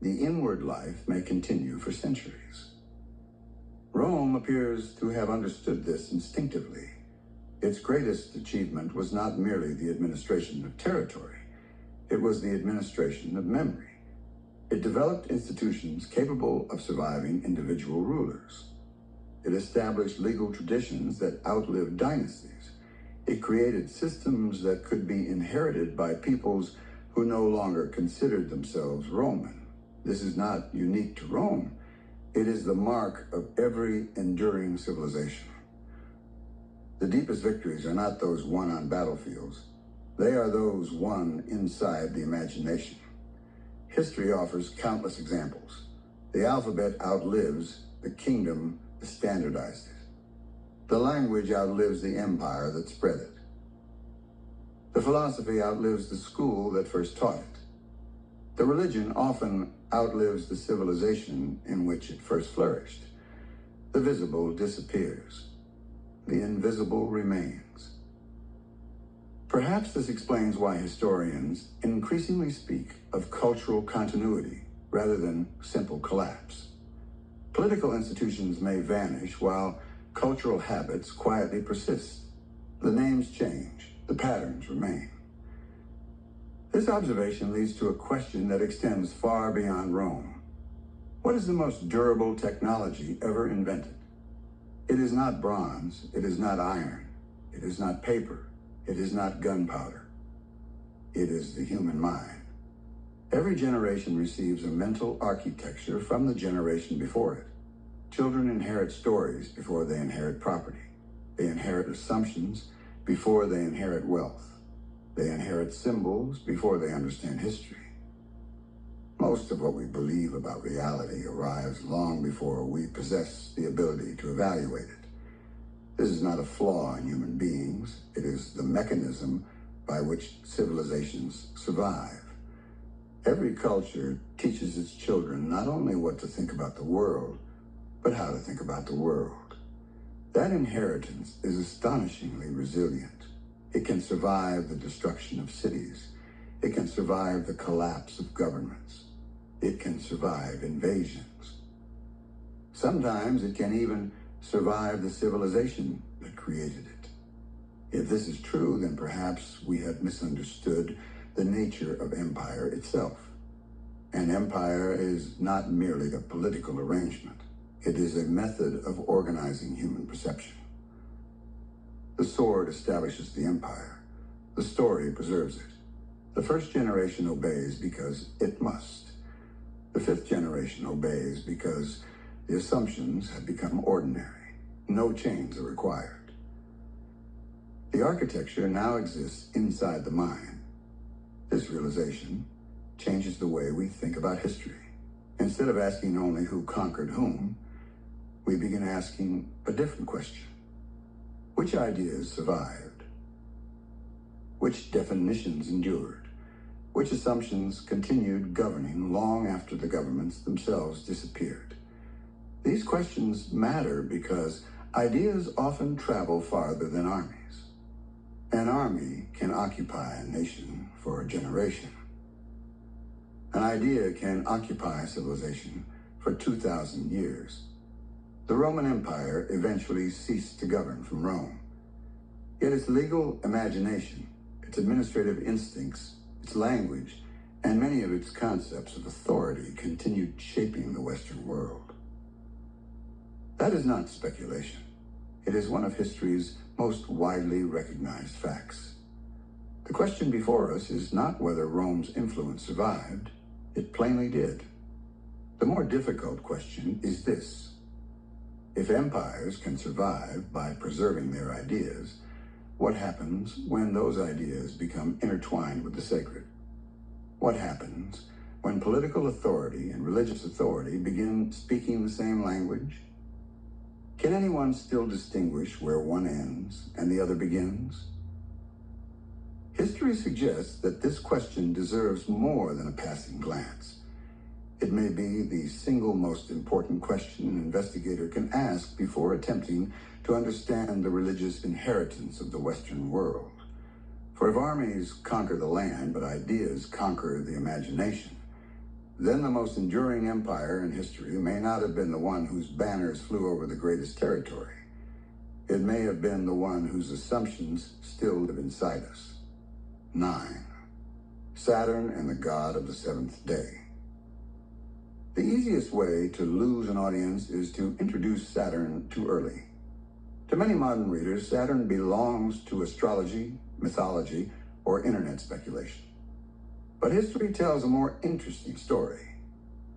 The inward life may continue for centuries. Rome appears to have understood this instinctively. Its greatest achievement was not merely the administration of territory. It was the administration of memory. It developed institutions capable of surviving individual rulers. It established legal traditions that outlived dynasties. It created systems that could be inherited by peoples who no longer considered themselves Roman. This is not unique to Rome. It is the mark of every enduring civilization. The deepest victories are not those won on battlefields. They are those won inside the imagination. History offers countless examples. The alphabet outlives the kingdom that standardized it. The language outlives the empire that spread it. The philosophy outlives the school that first taught it. The religion often outlives the civilization in which it first flourished. The visible disappears. The invisible remains. Perhaps this explains why historians increasingly speak of cultural continuity rather than simple collapse. Political institutions may vanish while cultural habits quietly persist. The names change, the patterns remain. This observation leads to a question that extends far beyond Rome. What is the most durable technology ever invented? It is not bronze, it is not iron, it is not paper, it is not gunpowder. It is the human mind. Every generation receives a mental architecture from the generation before it. Children inherit stories before they inherit property. They inherit assumptions before they inherit wealth. They inherit symbols before they understand history. Most of what we believe about reality arrives long before we possess the ability to evaluate it. This is not a flaw in human beings. It is the mechanism by which civilizations survive. Every culture teaches its children not only what to think about the world, but how to think about the world. That inheritance is astonishingly resilient. It can survive the destruction of cities. It can survive the collapse of governments. It can survive invasions. Sometimes it can even survive the civilization that created it. If this is true, then perhaps we have misunderstood the nature of empire itself. An empire is not merely a political arrangement. It is a method of organizing human perception. The sword establishes the empire. The story preserves it. The first generation obeys because it must. The fifth generation obeys because the assumptions have become ordinary. No change are required. The architecture now exists inside the mind. This realization changes the way we think about history. Instead of asking only who conquered whom, we begin asking a different question. Which ideas survived? Which definitions endured? Which assumptions continued governing long after the governments themselves disappeared? These questions matter because ideas often travel farther than armies. An army can occupy a nation for a generation. An idea can occupy a civilization for 2,000 years. The Roman Empire eventually ceased to govern from Rome. Yet its legal imagination, its administrative instincts, its language, and many of its concepts of authority continued shaping the Western world. That is not speculation. It is one of history's most widely recognized facts. The question before us is not whether Rome's influence survived. It plainly did. The more difficult question is this. If empires can survive by preserving their ideas, what happens when those ideas become intertwined with the sacred? What happens when political authority and religious authority begin speaking the same language? Can anyone still distinguish where one ends and the other begins? History suggests that this question deserves more than a passing glance. It may be the single most important question an investigator can ask before attempting to understand the religious inheritance of the Western world. For if armies conquer the land, but ideas conquer the imagination, then the most enduring empire in history may not have been the one whose banners flew over the greatest territory. It may have been the one whose assumptions still live inside us. 9. Saturn and the god of the seventh day. The easiest way to lose an audience is to introduce Saturn too early. To many modern readers, Saturn belongs to astrology, mythology, or internet speculation. But history tells a more interesting story.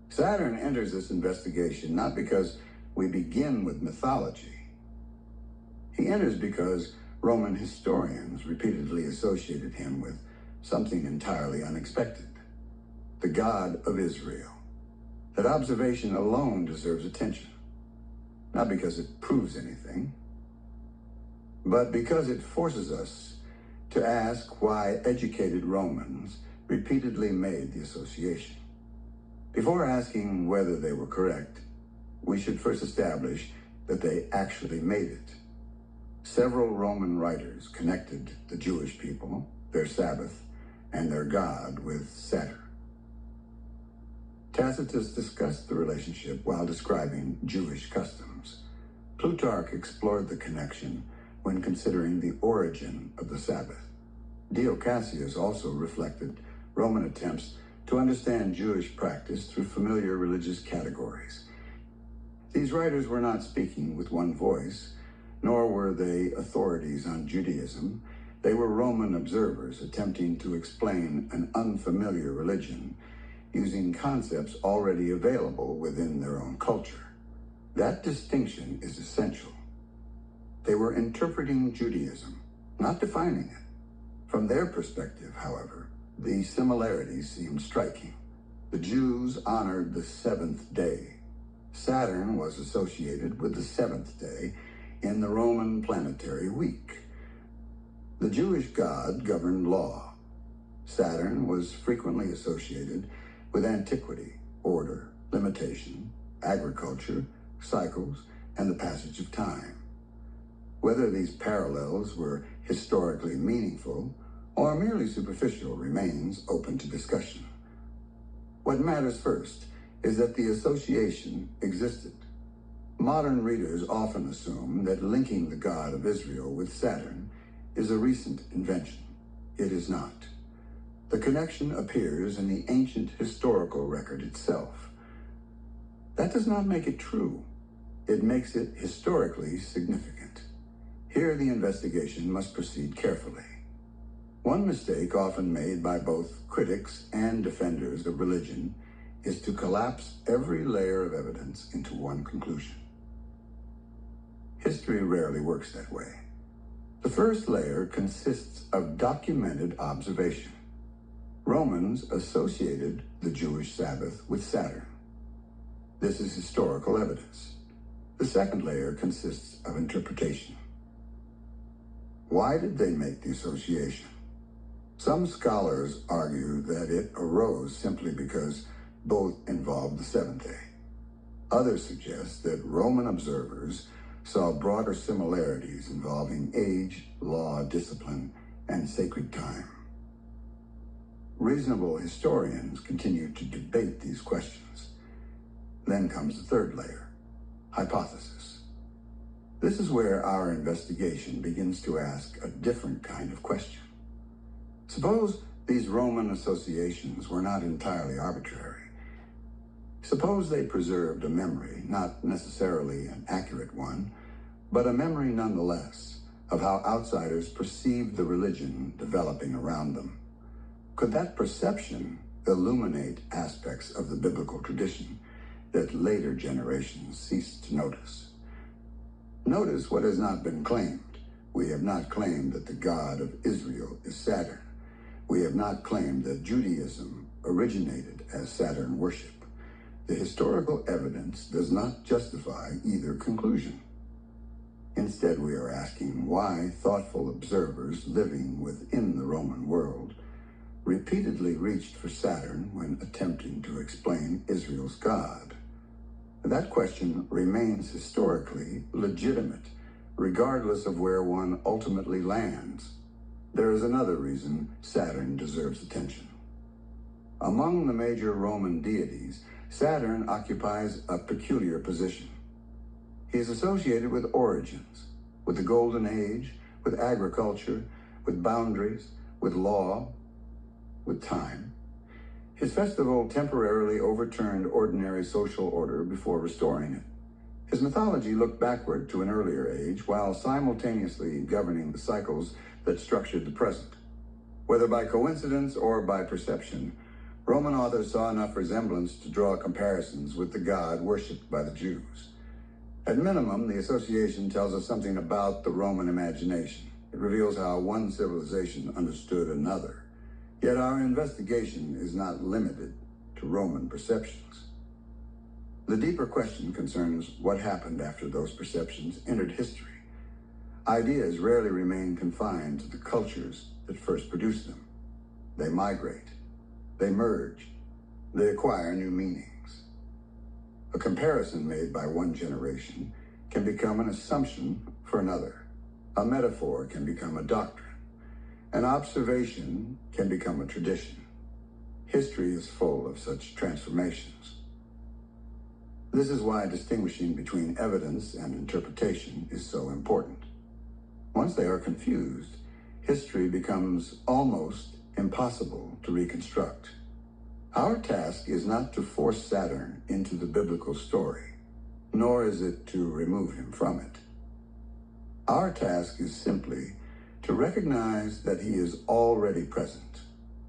Saturn enters this investigation not because we begin with mythology. He enters because Roman historians repeatedly associated him with something entirely unexpected: the God of Israel. That observation alone deserves attention, not because it proves anything, but because it forces us to ask why educated Romans repeatedly made the association. Before asking whether they were correct, we should first establish that they actually made it. Several Roman writers connected the Jewish people, their Sabbath, and their God with Saturn. Tacitus discussed the relationship while describing Jewish customs. Plutarch explored the connection when considering the origin of the Sabbath. Dio Cassius also reflected Roman attempts to understand Jewish practice through familiar religious categories. These writers were not speaking with one voice, nor were they authorities on Judaism. They were Roman observers attempting to explain an unfamiliar religion using concepts already available within their own culture. That distinction is essential. They were interpreting Judaism, not defining it. From their perspective, however, the similarities seemed striking. The Jews honored the seventh day. Saturn was associated with the seventh day in the Roman planetary week. The Jewish god governed law. Saturn was frequently associated with antiquity, order, limitation, agriculture, cycles, and the passage of time. Whether these parallels were historically meaningful or merely superficial remains open to discussion. What matters first is that the association existed. Modern readers often assume that linking the God of Israel with Saturn is a recent invention. It is not. The connection appears in the ancient historical record itself. That does not make it true. It makes it historically significant. Here, the investigation must proceed carefully. One mistake often made by both critics and defenders of religion is to collapse every layer of evidence into one conclusion. History rarely works that way. The first layer consists of documented observation. Romans associated the Jewish Sabbath with Saturn. This is historical evidence. The second layer consists of interpretation. Why did they make the association? Some scholars argue that it arose simply because both involved the seventh day. Others suggest that Roman observers saw broader similarities involving age, law, discipline, and sacred time. Reasonable historians continue to debate these questions. Then comes the third layer, hypothesis. This is where our investigation begins to ask a different kind of question. Suppose these Roman associations were not entirely arbitrary. Suppose they preserved a memory, not necessarily an accurate one, but a memory nonetheless of how outsiders perceived the religion developing around them. Could that perception illuminate aspects of the biblical tradition that later generations ceased to notice? Notice what has not been claimed. We have not claimed that the God of Israel is Saturn. We have not claimed that Judaism originated as Saturn worship. The historical evidence does not justify either conclusion. Instead, we are asking why thoughtful observers living within the Roman world repeatedly reached for Saturn when attempting to explain Israel's God. That question remains historically legitimate, regardless of where one ultimately lands. There is another reason Saturn deserves attention. Among the major Roman deities, Saturn occupies a peculiar position. He is associated with origins, with the Golden Age, with agriculture, with boundaries, with law, with time. His festival temporarily overturned ordinary social order before restoring it. His mythology looked backward to an earlier age while simultaneously governing the cycles that structured the present. Whether by coincidence or by perception, Roman authors saw enough resemblance to draw comparisons with the god worshipped by the Jews. At minimum, the association tells us something about the Roman imagination. It reveals how one civilization understood another. Yet our investigation is not limited to Roman perceptions. The deeper question concerns what happened after those perceptions entered history. Ideas rarely remain confined to the cultures that first produced them. They migrate, they merge, they acquire new meanings. A comparison made by one generation can become an assumption for another. A metaphor can become a doctrine. An observation can become a tradition. History is full of such transformations. This is why distinguishing between evidence and interpretation is so important. Once they are confused, history becomes almost impossible to reconstruct. Our task is not to force Saturn into the biblical story, nor is it to remove him from it. Our task is simply to recognize that he is already present,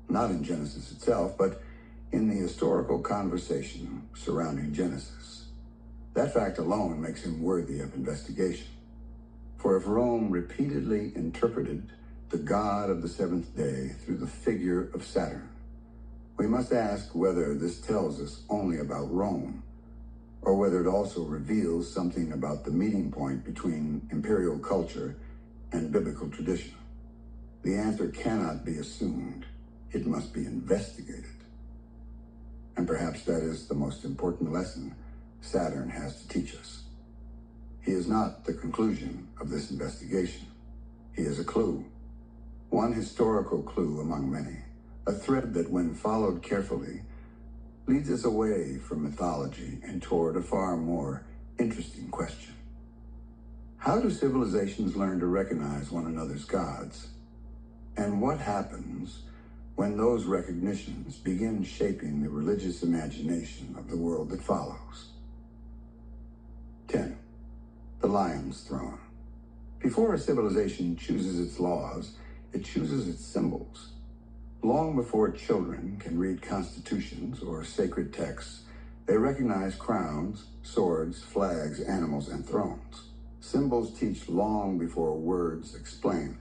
not in Genesis itself, but in the historical conversation surrounding Genesis. That fact alone makes him worthy of investigation. For if Rome repeatedly interpreted the God of the seventh day through the figure of Saturn, we must ask whether this tells us only about Rome, or whether it also reveals something about the meeting point between imperial culture and biblical tradition. The answer cannot be assumed. It must be investigated. And perhaps that is the most important lesson Saturn has to teach us. He is not the conclusion of this investigation. He is a clue, one historical clue among many, a thread that, when followed carefully, leads us away from mythology and toward a far more interesting question. How do civilizations learn to recognize one another's gods? And what happens when those recognitions begin shaping the religious imagination of the world that follows? 10. The lion's throne. Before a civilization chooses its laws, it chooses its symbols. Long before children can read constitutions or sacred texts, they recognize crowns, swords, flags, animals, and thrones. Symbols teach long before words explain.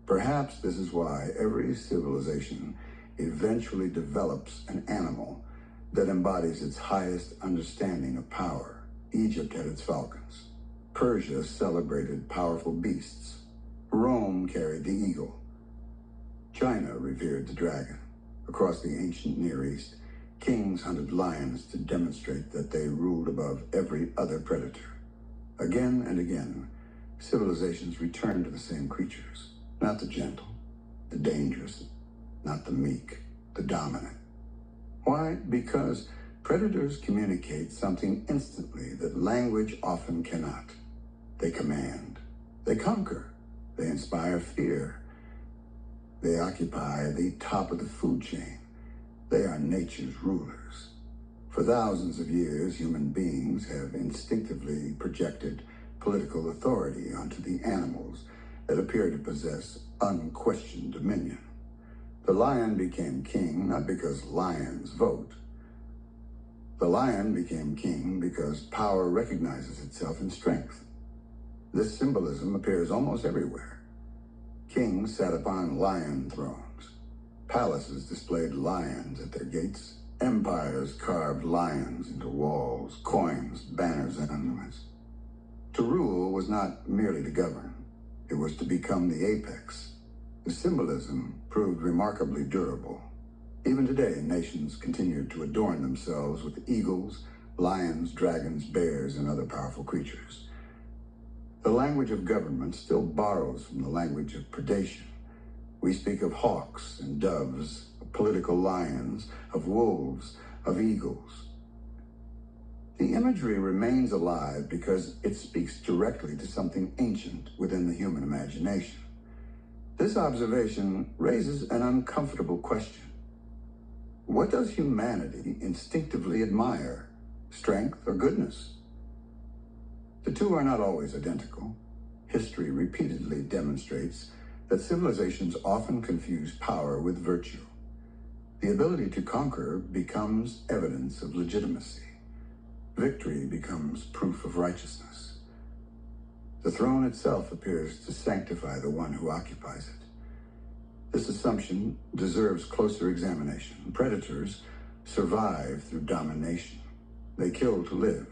Perhaps this is why every civilization eventually develops an animal that embodies its highest understanding of power. Egypt had its falcons. Persia celebrated powerful beasts. Rome carried the eagle. China revered the dragon. Across the ancient Near East, kings hunted lions to demonstrate that they ruled above every other predator. Again and again, civilizations return to the same creatures, not the gentle, the dangerous, not the meek, the dominant. Why? Because predators communicate something instantly that language often cannot. They command, they conquer, they inspire fear. They occupy the top of the food chain. They are nature's rulers. For thousands of years, human beings have instinctively projected political authority onto the animals that appear to possess unquestioned dominion. The lion became king not because lions vote. The lion became king because power recognizes itself in strength. This symbolism appears almost everywhere. Kings sat upon lion thrones. Palaces displayed lions at their gates. Empires carved lions into walls, coins, banners, and ornaments. To rule was not merely to govern. It was to become the apex, The symbolism proved remarkably durable. Even today, nations continue to adorn themselves with eagles, lions, dragons, bears, and other powerful creatures. The language of government still borrows from the language of predation. We speak of hawks and doves, of political lions, of wolves, of eagles. The imagery remains alive because it speaks directly to something ancient within the human imagination. This observation raises an uncomfortable question. What does humanity instinctively admire, strength or goodness? The two are not always identical. History repeatedly demonstrates that civilizations often confuse power with virtue. The ability to conquer becomes evidence of legitimacy. Victory becomes proof of righteousness. The throne itself appears to sanctify the one who occupies it. This assumption deserves closer examination. Predators survive through domination. They kill to live.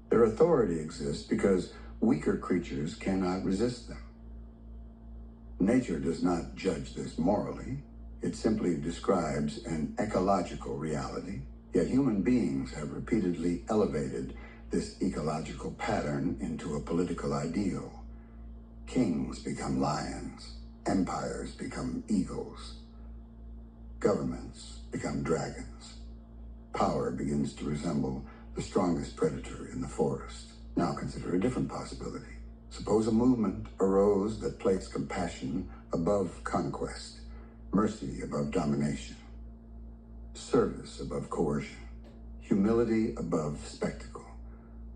Their authority exists because weaker creatures cannot resist them. Nature does not judge this morally. It simply describes an ecological reality. Yet human beings have repeatedly elevated this ecological pattern into a political ideal. Kings become lions. Empires become eagles. Governments become dragons. Power begins to resemble the strongest predator in the forest. Now consider a different possibility. Suppose a movement arose that placed compassion above conquest, mercy above domination, service above coercion, humility above spectacle.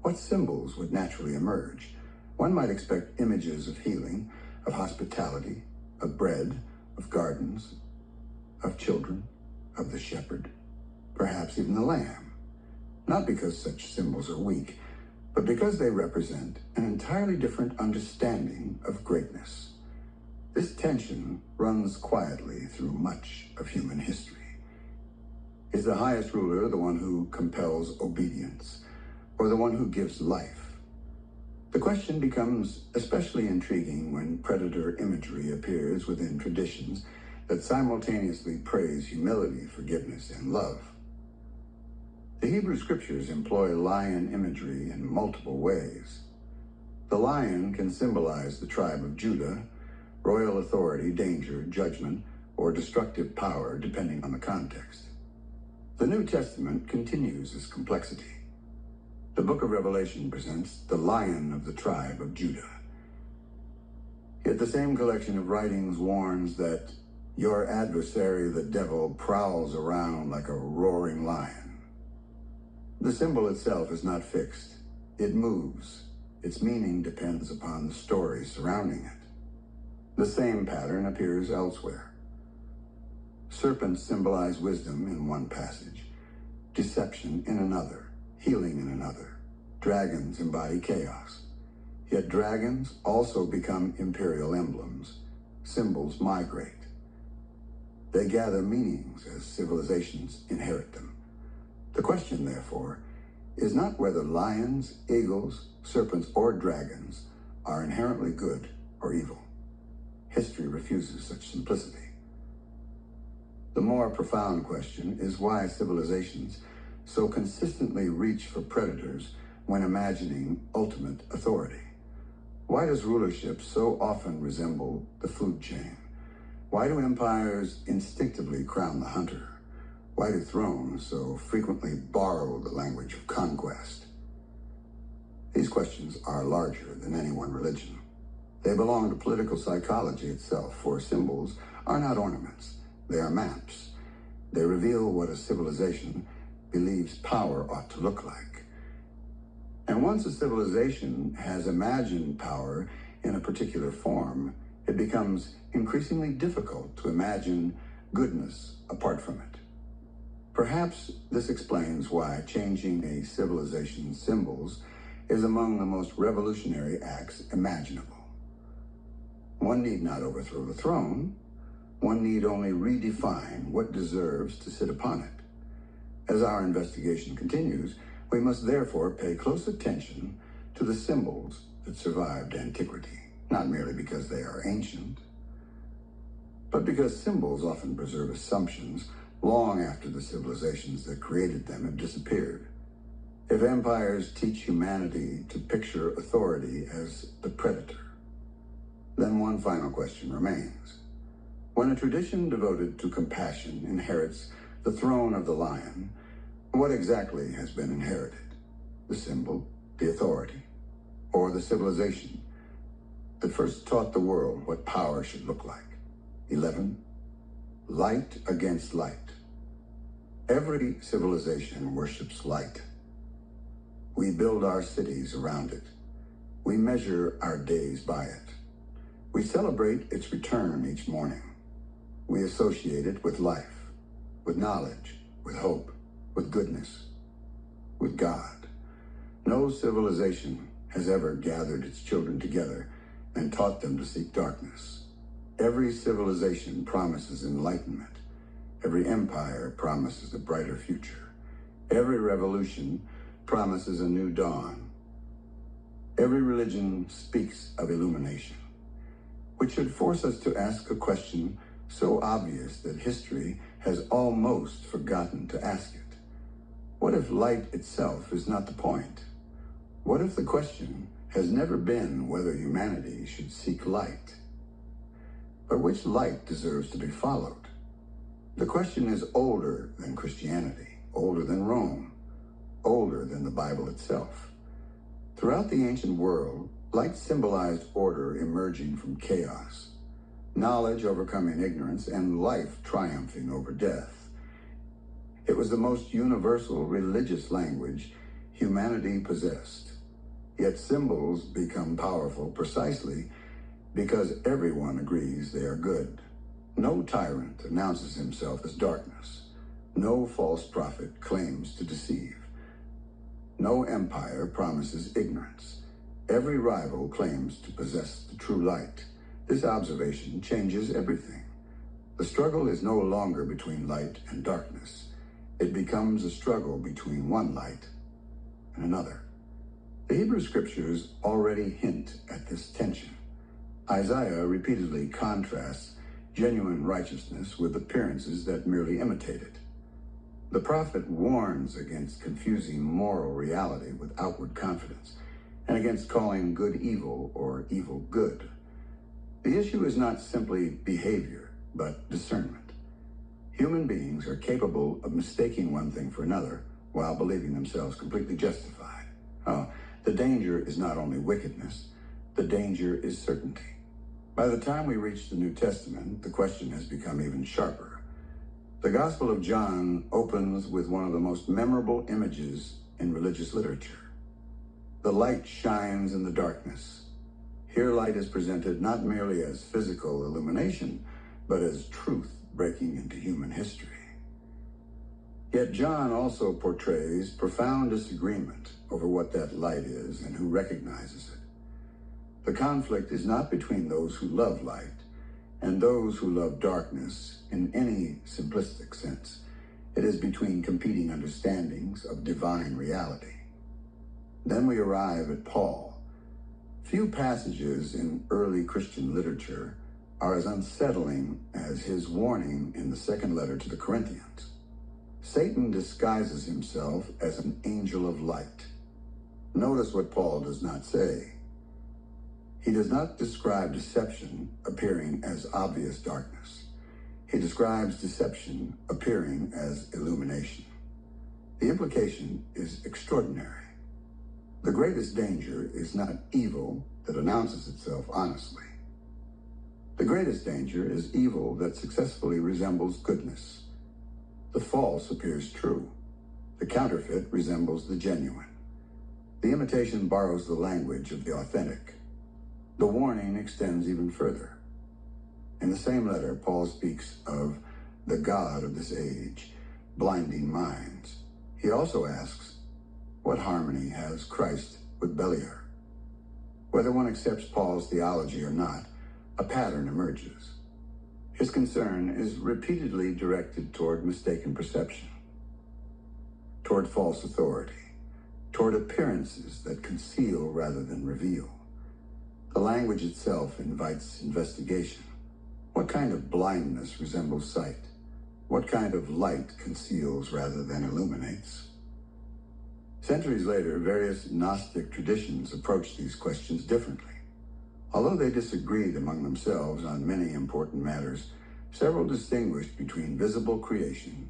What symbols would naturally emerge? One might expect images of healing, of hospitality, of bread, of gardens, of children, of the shepherd, perhaps even the lamb. Not because such symbols are weak, but because they represent an entirely different understanding of greatness. This tension runs quietly through much of human history. Is the highest ruler the one who compels obedience, or the one who gives life? The question becomes especially intriguing when predator imagery appears within traditions that simultaneously praise humility, forgiveness, and love. The Hebrew scriptures employ lion imagery in multiple ways. The lion can symbolize the tribe of Judah, royal authority, danger, judgment, or destructive power, depending on the context. The New Testament continues this complexity. The book of Revelation presents the lion of the tribe of Judah. Yet the same collection of writings warns that your adversary, the devil, prowls around like a roaring lion. The symbol itself is not fixed. It moves. Its meaning depends upon the story surrounding it. The same pattern appears elsewhere. Serpents symbolize wisdom in one passage, deception in another, healing in another. Dragons embody chaos. Yet dragons also become imperial emblems. Symbols migrate. They gather meanings as civilizations inherit them. The question, therefore, is not whether lions, eagles, serpents, or dragons are inherently good or evil. History refuses such simplicity. The more profound question is why civilizations so consistently reach for predators when imagining ultimate authority. Why does rulership so often resemble the food chain? Why do empires instinctively crown the hunter? Why do thrones so frequently borrow the language of conquest? These questions are larger than any one religion. They belong to political psychology itself, for symbols are not ornaments. They are maps. They reveal what a civilization believes power ought to look like. And once a civilization has imagined power in a particular form, it becomes increasingly difficult to imagine goodness apart from it. Perhaps this explains why changing a civilization's symbols is among the most revolutionary acts imaginable. One need not overthrow the throne. One need only redefine what deserves to sit upon it. As our investigation continues, we must therefore pay close attention to the symbols that survived antiquity, not merely because they are ancient, but because symbols often preserve assumptions long after the civilizations that created them have disappeared. If empires teach humanity to picture authority as the predator, then one final question remains. When a tradition devoted to compassion inherits the throne of the lion, what exactly has been inherited? The symbol, the authority, or the civilization that first taught the world what power should look like? 11. Light against light. Every civilization worships light. We build our cities around it. We measure our days by it. We celebrate its return each morning. We associate it with life, with knowledge, with hope, with goodness, with God. No civilization has ever gathered its children together and taught them to seek darkness. Every civilization promises enlightenment. Every empire promises a brighter future. Every revolution promises a new dawn. Every religion speaks of illumination, which should force us to ask a question so obvious that history has almost forgotten to ask it. What if light itself is not the point? What if the question has never been whether humanity should seek light, but which light deserves to be followed? The question is older than Christianity, older than Rome, older than the Bible itself. Throughout the ancient world, light symbolized order emerging from chaos, knowledge overcoming ignorance, and life triumphing over death. It was the most universal religious language humanity possessed. Yet symbols become powerful precisely because everyone agrees they are good. No tyrant announces himself as darkness. No false prophet claims to deceive. No empire promises ignorance. Every rival claims to possess the true light. This observation changes everything. The struggle is no longer between light and darkness. It becomes a struggle between one light and another. The Hebrew scriptures already hint at this tension. Isaiah repeatedly contrasts genuine righteousness with appearances that merely imitate it. The prophet warns against confusing moral reality with outward confidence, and against calling good evil or evil good. The issue is not simply behavior, but discernment. Human beings are capable of mistaking one thing for another while believing themselves completely justified. The danger is not only wickedness, the danger is certainty. By the time we reach the New Testament, the question has become even sharper. The Gospel of John opens with one of the most memorable images in religious literature. The light shines in the darkness. Here light is presented not merely as physical illumination, but as truth breaking into human history. Yet John also portrays profound disagreement over what that light is and who recognizes it. The conflict is not between those who love light and those who love darkness in any simplistic sense. It is between competing understandings of divine reality. Then we arrive at Paul. Few passages in early Christian literature are as unsettling as his warning in the second letter to the Corinthians. Satan disguises himself as an angel of light. Notice what Paul does not say. He does not describe deception appearing as obvious darkness. He describes deception appearing as illumination. The implication is extraordinary. The greatest danger is not evil that announces itself honestly. The greatest danger is evil that successfully resembles goodness. The false appears true. The counterfeit resembles the genuine. The imitation borrows the language of the authentic. The warning extends even further. In the same letter, Paul speaks of the God of this age, blinding minds. He also asks, what harmony has Christ with Beliar? Whether one accepts Paul's theology or not, a pattern emerges. His concern is repeatedly directed toward mistaken perception, toward false authority, toward appearances that conceal rather than reveal. The language itself invites investigation. What kind of blindness resembles sight? What kind of light conceals rather than illuminates? Centuries later, various Gnostic traditions approached these questions differently. Although they disagreed among themselves on many important matters, several distinguished between visible creation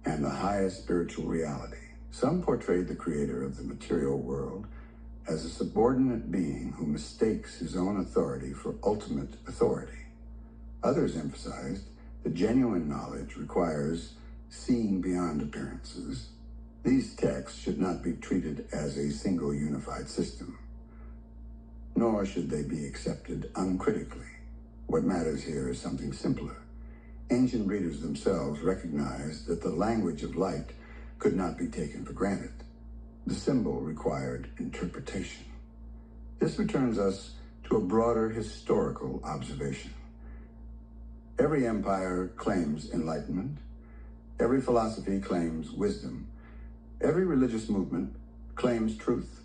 and the highest spiritual reality. Some portrayed the creator of the material world as a subordinate being who mistakes his own authority for ultimate authority. Others emphasized that genuine knowledge requires seeing beyond appearances. These texts should not be treated as a single unified system, nor should they be accepted uncritically. What matters here is something simpler. Ancient readers themselves recognized that the language of light could not be taken for granted. The symbol required interpretation. This returns us to a broader historical observation. Every empire claims enlightenment. Every philosophy claims wisdom. Every religious movement claims truth.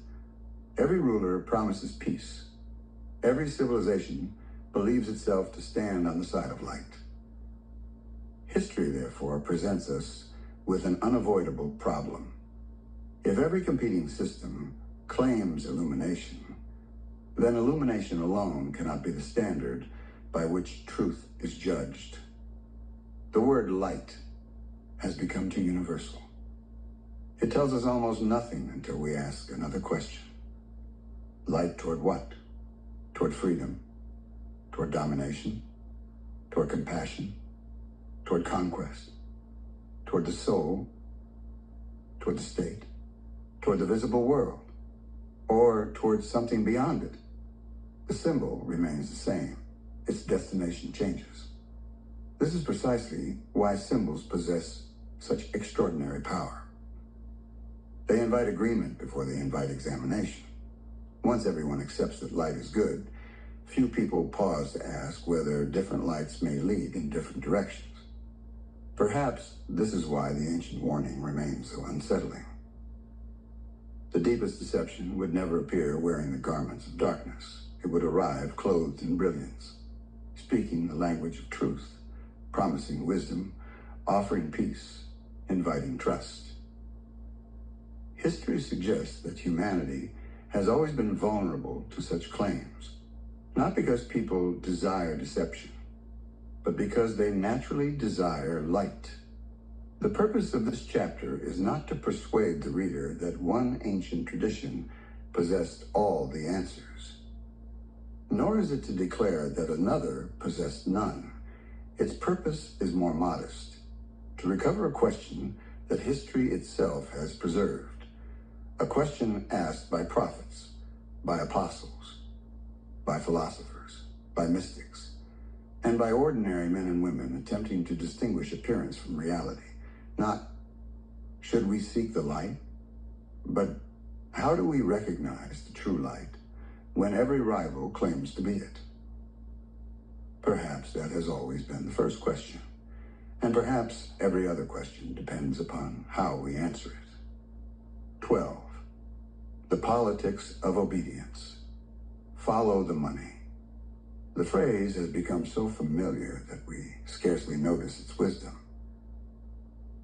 Every ruler promises peace. Every civilization believes itself to stand on the side of light. History, therefore, presents us with an unavoidable problem. If every competing system claims illumination, then illumination alone cannot be the standard by which truth is judged. The word light has become too universal. It tells us almost nothing until we ask another question. Light toward what? Toward freedom? Toward domination? Toward compassion? Toward conquest? Toward the soul? Toward the state? Toward the visible world? Or toward something beyond it? The symbol remains the same. Its destination changes. This is precisely why symbols possess such extraordinary power. They invite agreement before they invite examination. Once everyone accepts that light is good, few people pause to ask whether different lights may lead in different directions. Perhaps this is why the ancient warning remains so unsettling. The deepest deception would never appear wearing the garments of darkness. It would arrive clothed in brilliance, speaking the language of truth, promising wisdom, offering peace, inviting trust. History suggests that humanity has always been vulnerable to such claims, not because people desire deception, but because they naturally desire light. The purpose of this chapter is not to persuade the reader that one ancient tradition possessed all the answers, nor is it to declare that another possessed none. Its purpose is more modest, to recover a question that history itself has preserved, a question asked by prophets, by apostles, by philosophers, by mystics, and by ordinary men and women attempting to distinguish appearance from reality. Not, should we seek the light, but how do we recognize the true light when every rival claims to be it? Perhaps that has always been the first question, and perhaps every other question depends upon how we answer it. 12. The politics of obedience. Follow the money. The phrase has become so familiar that we scarcely notice its wisdom.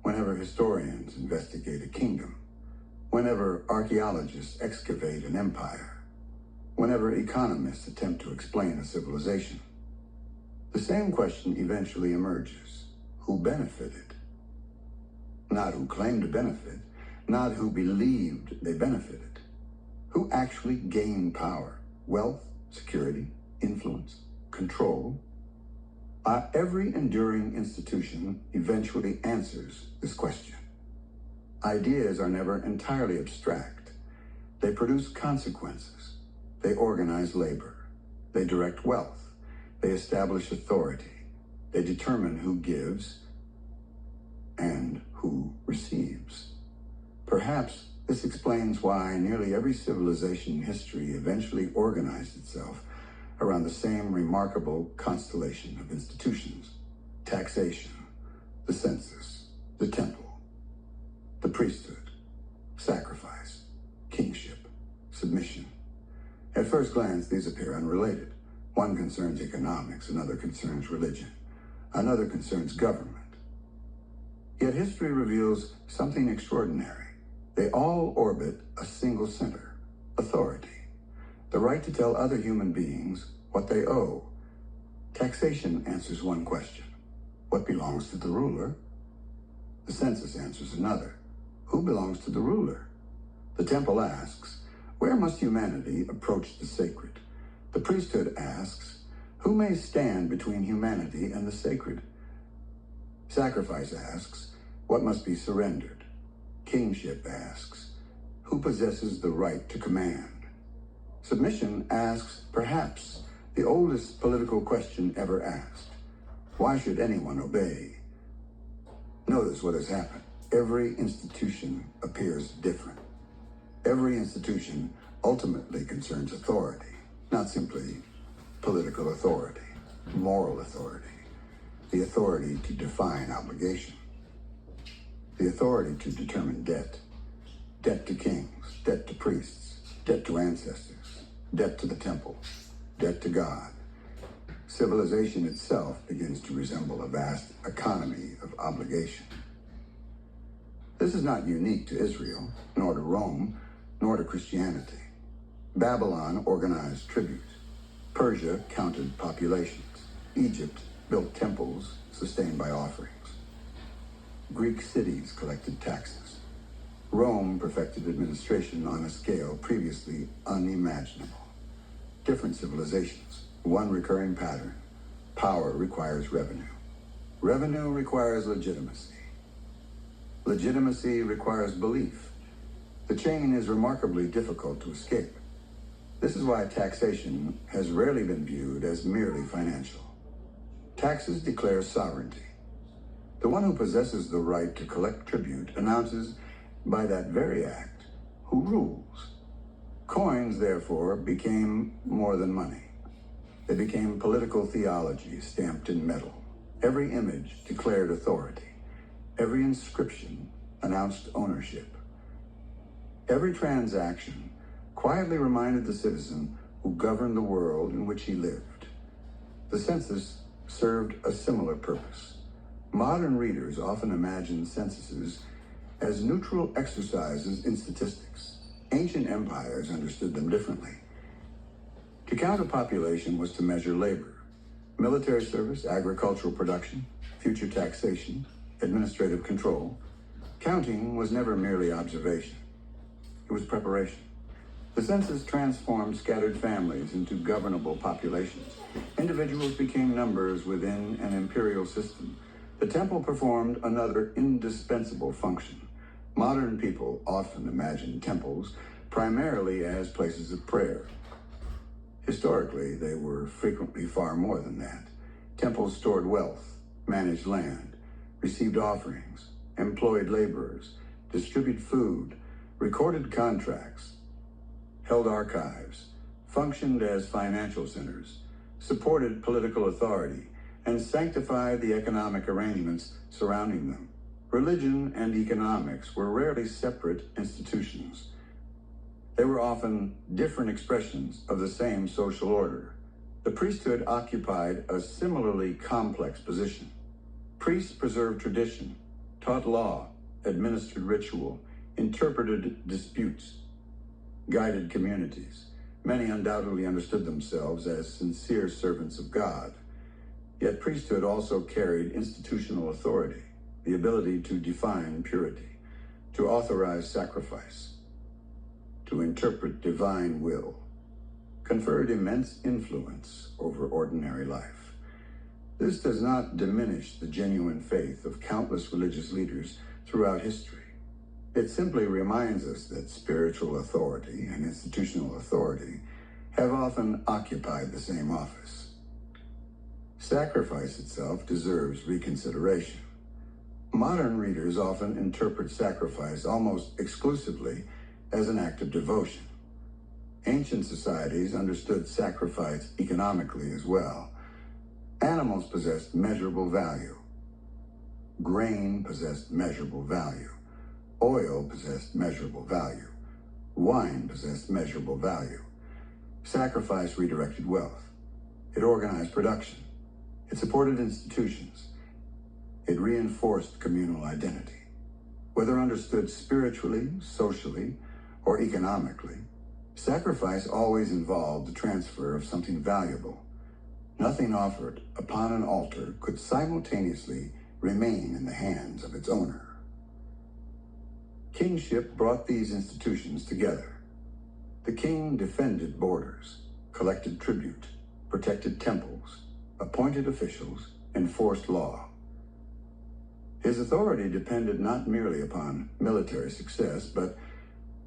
Whenever historians investigate a kingdom, whenever archaeologists excavate an empire, whenever economists attempt to explain a civilization, the same question eventually emerges. Who benefited? Not who claimed to benefit, not who believed they benefited. Who actually gained power, wealth, security, influence, control? Every enduring institution eventually answers this question. Ideas are never entirely abstract. They produce consequences. They organize labor. They direct wealth. They establish authority. They determine who gives and who receives. Perhaps this explains why nearly every civilization in history eventually organized itself around the same remarkable constellation of institutions: taxation, the census, the temple, the priesthood, sacrifice, kingship, submission. At first glance, these appear unrelated, One concerns economics, another concerns religion, another concerns government. Yet history reveals something extraordinary. They all orbit a single center: authority, the right to tell other human beings what they owe. Taxation answers one question: what belongs to the ruler? The census answers another: who belongs to the ruler? The temple asks, where must humanity approach the sacred? The priesthood asks, who may stand between humanity and the sacred? Sacrifice asks, what must be surrendered? Kingship asks, who possesses the right to command? Submission asks, perhaps, the oldest political question ever asked: why should anyone obey? Notice what has happened. Every institution appears different. Every institution ultimately concerns authority, not simply political authority, moral authority, the authority to define obligation, the authority to determine debt, debt to kings, debt to priests, debt to ancestors, debt to the temple, debt to God. Civilization itself begins to resemble a vast economy of obligation. This is not unique to Israel, nor to Rome, nor to Christianity. Babylon organized tribute. Persia counted populations. Egypt built temples sustained by offerings. Greek cities collected taxes. Rome perfected administration on a scale previously unimaginable. Different civilizations, one recurring pattern: power requires revenue. Revenue requires legitimacy. Legitimacy requires belief. The chain is remarkably difficult to escape. This is why taxation has rarely been viewed as merely financial. Taxes declare sovereignty. The one who possesses the right to collect tribute announces, by that very act, who rules. Coins, therefore, became more than money. They became political theology stamped in metal. Every image declared authority. Every inscription announced ownership. Every transaction quietly reminded the citizen who governed the world in which he lived. The census served a similar purpose. Modern readers often imagine censuses as neutral exercises in statistics. Ancient empires understood them differently. To count a population was to measure labor, military service, agricultural production, future taxation, administrative control. Counting was never merely observation. It was preparation. The census transformed scattered families into governable populations. Individuals became numbers within an imperial system. The temple performed another indispensable function. Modern people often imagine temples primarily as places of prayer. Historically, they were frequently far more than that. Temples stored wealth, managed land, received offerings, employed laborers, distributed food, recorded contracts, held archives, functioned as financial centers, supported political authority, and sanctified the economic arrangements surrounding them. Religion and economics were rarely separate institutions. They were often different expressions of the same social order. The priesthood occupied a similarly complex position. Priests preserved tradition, taught law, administered ritual, interpreted disputes, guided communities. Many undoubtedly understood themselves as sincere servants of God. Yet priesthood also carried institutional authority, the ability to define purity, to authorize sacrifice, to interpret divine will, conferred immense influence over ordinary life. This does not diminish the genuine faith of countless religious leaders throughout history. It simply reminds us that spiritual authority and institutional authority have often occupied the same office. Sacrifice itself deserves reconsideration. Modern readers often interpret sacrifice almost exclusively as an act of devotion. Ancient societies understood sacrifice economically as well. Animals possessed measurable value. Grain possessed measurable value. Oil possessed measurable value. Wine possessed measurable value. Sacrifice redirected wealth. It organized production. It supported institutions. It reinforced communal identity. Whether understood spiritually, socially, or economically, sacrifice always involved the transfer of something valuable. Nothing offered upon an altar could simultaneously remain in the hands of its owner. Kingship brought these institutions together. The king defended borders, collected tribute, protected temples, appointed officials, enforced law. His authority depended not merely upon military success, but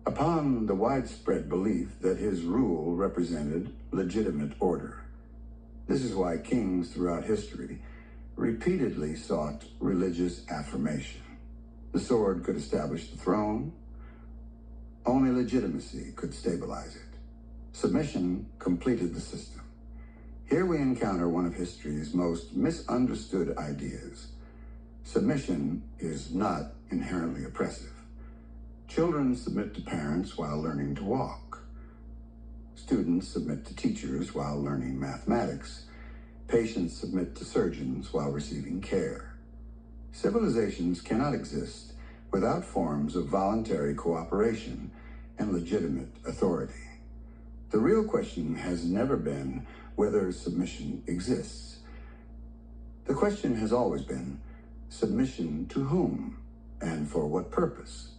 upon the widespread belief that his rule represented legitimate order. This is why kings throughout history repeatedly sought religious affirmation. The sword could establish the throne. Only legitimacy could stabilize it. Submission completed the system. Here we encounter one of history's most misunderstood ideas. Submission is not inherently oppressive. Children submit to parents while learning to walk. Students submit to teachers while learning mathematics. Patients submit to surgeons while receiving care. Civilizations cannot exist without forms of voluntary cooperation and legitimate authority. The real question has never been whether submission exists. The question has always been submission to whom and for what purpose.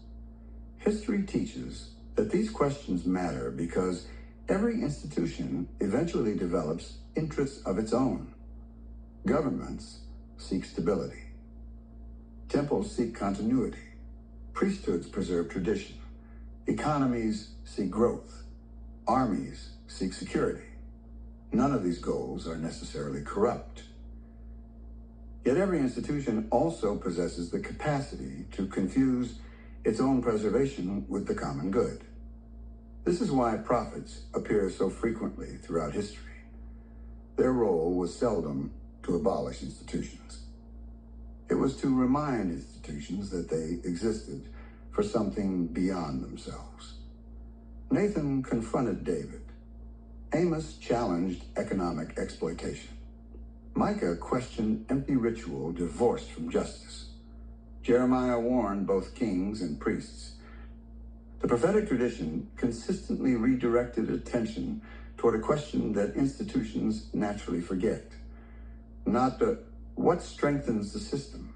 History teaches that these questions matter because every institution eventually develops interests of its own. Governments seek stability. Temples seek continuity. Priesthoods preserve tradition. Economies seek growth. Armies seek security. None of these goals are necessarily corrupt. Yet every institution also possesses the capacity to confuse its own preservation with the common good. This is why prophets appear so frequently throughout history. Their role was seldom to abolish institutions. It was to remind institutions that they existed for something beyond themselves. Nathan confronted David. Amos challenged economic exploitation. Micah questioned empty ritual divorced from justice. Jeremiah warned both kings and priests. The prophetic tradition consistently redirected attention toward a question that institutions naturally forget. Not what strengthens the system,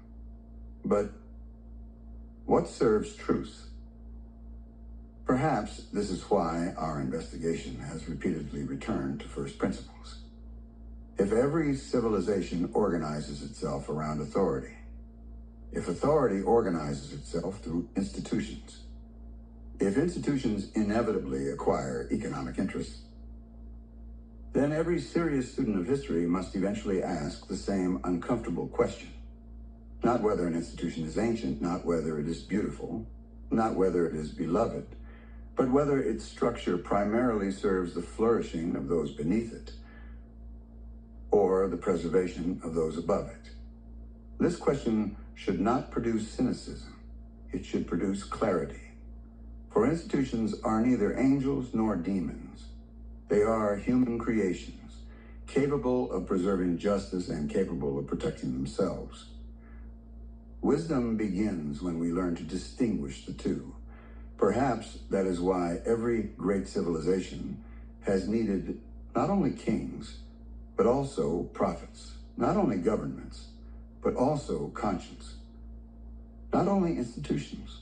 but what serves truth. Perhaps this is why our investigation has repeatedly returned to first principles. If every civilization organizes itself around authority, if authority organizes itself through institutions, if institutions inevitably acquire economic interests, then every serious student of history must eventually ask the same uncomfortable question. Not whether an institution is ancient, not whether it is beautiful, not whether it is beloved, but whether its structure primarily serves the flourishing of those beneath it, or the preservation of those above it. This question should not produce cynicism. It should produce clarity. For institutions are neither angels nor demons. They are human creations, capable of preserving justice and capable of protecting themselves. Wisdom begins when we learn to distinguish the two. Perhaps that is why every great civilization has needed not only kings, but also prophets, not only governments, but also conscience, not only institutions,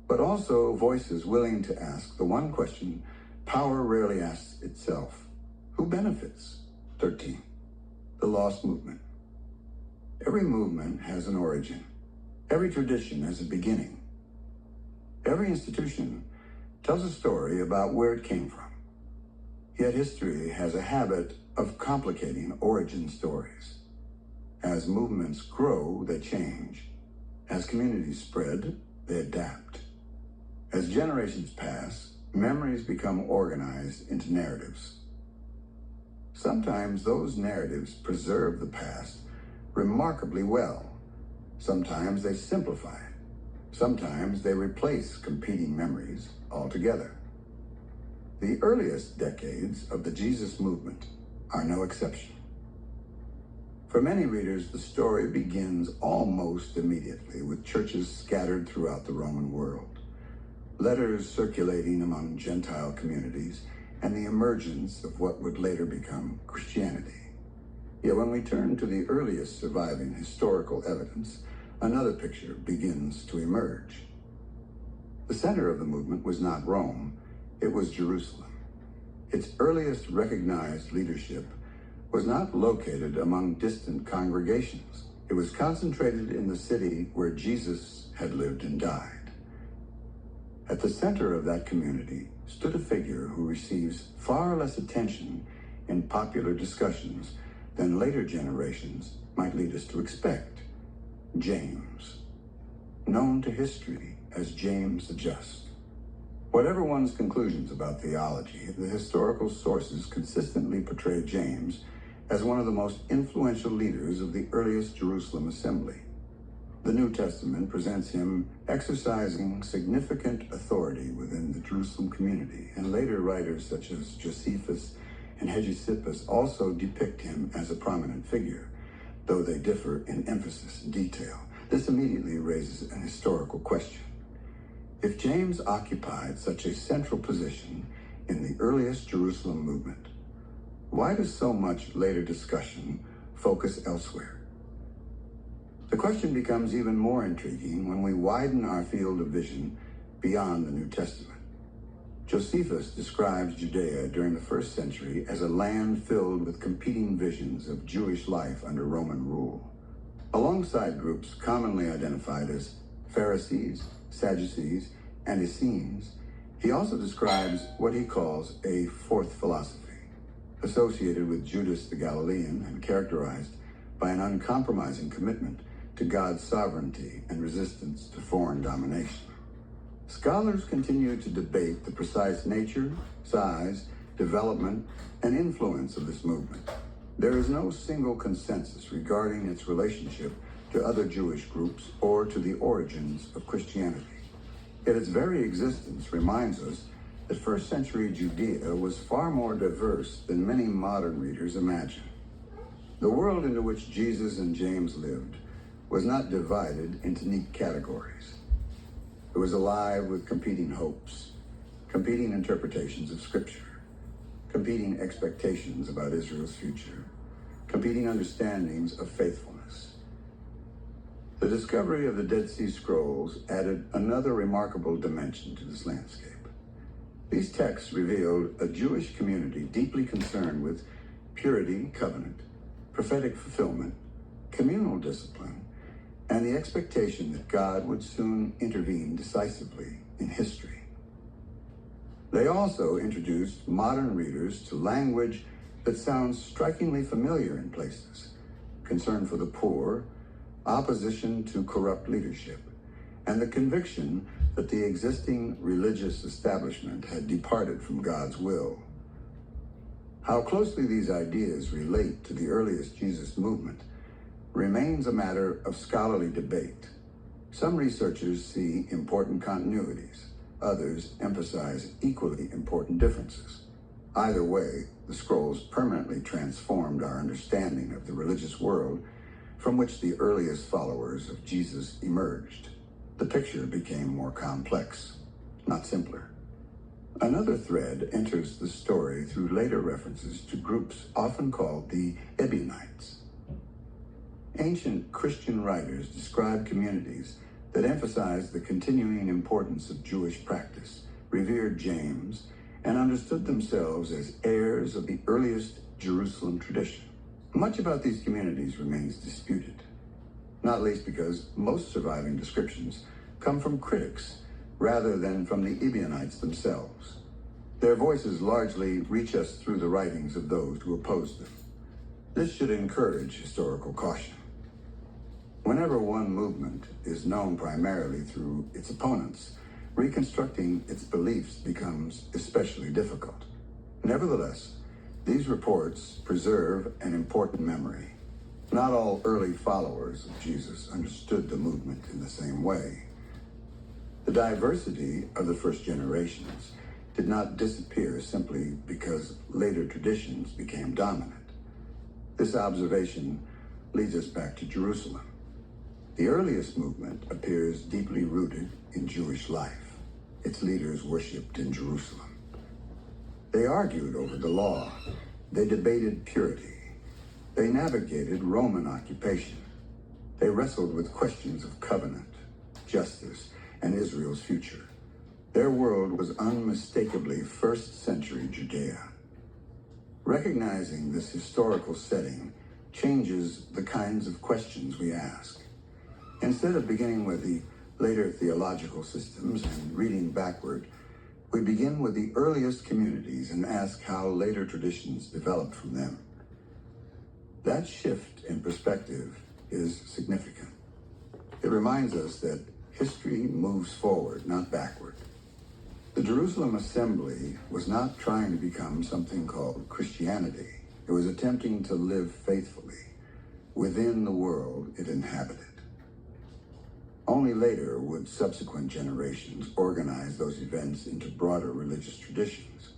but also voices willing to ask the one question power rarely asks itself. Who benefits? 13. The lost movement. Every movement has an origin. Every tradition has a beginning. Every institution tells a story about where it came from. Yet history has a habit of complicating origin stories. As movements grow, they change. As communities spread, they adapt. As generations pass, memories become organized into narratives. Sometimes those narratives preserve the past remarkably well. Sometimes they simplify it. Sometimes they replace competing memories altogether. The earliest decades of the Jesus movement are no exception. For many readers, the story begins almost immediately with churches scattered throughout the Roman world, letters circulating among Gentile communities, and the emergence of what would later become Christianity. Yet when we turn to the earliest surviving historical evidence, another picture begins to emerge. The center of the movement was not Rome, it was Jerusalem. Its earliest recognized leadership was not located among distant congregations. It was concentrated in the city where Jesus had lived and died. At the center of that community stood a figure who receives far less attention in popular discussions than later generations might lead us to expect: James, known to history as James the Just. Whatever one's conclusions about theology, the historical sources consistently portray James as one of the most influential leaders of the earliest Jerusalem assembly. The New Testament presents him exercising significant authority within the Jerusalem community, and later writers such as Josephus and Hegesippus also depict him as a prominent figure, though they differ in emphasis and detail. This immediately raises an historical question. If James occupied such a central position in the earliest Jerusalem movement, why does so much later discussion focus elsewhere? The question becomes even more intriguing when we widen our field of vision beyond the New Testament. Josephus describes Judea during the first century as a land filled with competing visions of Jewish life under Roman rule. Alongside groups commonly identified as Pharisees, Sadducees, and Essenes, he also describes what he calls a fourth philosophy, associated with Judas the Galilean and characterized by an uncompromising commitment to God's sovereignty and resistance to foreign domination. Scholars continue to debate the precise nature, size, development, and influence of this movement. There is no single consensus regarding its relationship to other Jewish groups or to the origins of Christianity. Yet its very existence reminds us that first century Judea was far more diverse than many modern readers imagine. The world into which Jesus and James lived was not divided into neat categories. It was alive with competing hopes, competing interpretations of Scripture, competing expectations about Israel's future, competing understandings of faithfulness. The discovery of the Dead Sea Scrolls added another remarkable dimension to this landscape. These texts revealed a Jewish community deeply concerned with purity, covenant, prophetic fulfillment, communal discipline, and the expectation that God would soon intervene decisively in history. They also introduced modern readers to language that sounds strikingly familiar in places: concern for the poor, opposition to corrupt leadership, and the conviction that the existing religious establishment had departed from God's will. How closely these ideas relate to the earliest Jesus movement remains a matter of scholarly debate. Some researchers see important continuities, others emphasize equally important differences. Either way, the scrolls permanently transformed our understanding of the religious world from which the earliest followers of Jesus emerged. The picture became more complex, not simpler. Another thread enters the story through later references to groups often called the Ebionites. Ancient Christian writers describe communities that emphasized the continuing importance of Jewish practice, revered James, and understood themselves as heirs of the earliest Jerusalem tradition. Much about these communities remains disputed, not least because most surviving descriptions come from critics rather than from the Ebionites themselves. Their voices largely reach us through the writings of those who opposed them. This should encourage historical caution. Whenever one movement is known primarily through its opponents, reconstructing its beliefs becomes especially difficult. Nevertheless, these reports preserve an important memory. Not all early followers of Jesus understood the movement in the same way. The diversity of the first generations did not disappear simply because later traditions became dominant. This observation leads us back to Jerusalem. The earliest movement appears deeply rooted in Jewish life. Its leaders worshipped in Jerusalem. They argued over the law. They debated purity. They navigated Roman occupation. They wrestled with questions of covenant, justice, and Israel's future. Their world was unmistakably first-century Judea. Recognizing this historical setting changes the kinds of questions we ask. Instead of beginning with the later theological systems and reading backward, we begin with the earliest communities and ask how later traditions developed from them. That shift in perspective is significant. It reminds us that history moves forward, not backward. The Jerusalem Assembly was not trying to become something called Christianity. It was attempting to live faithfully within the world it inhabited. Only later would subsequent generations organize those events into broader religious traditions.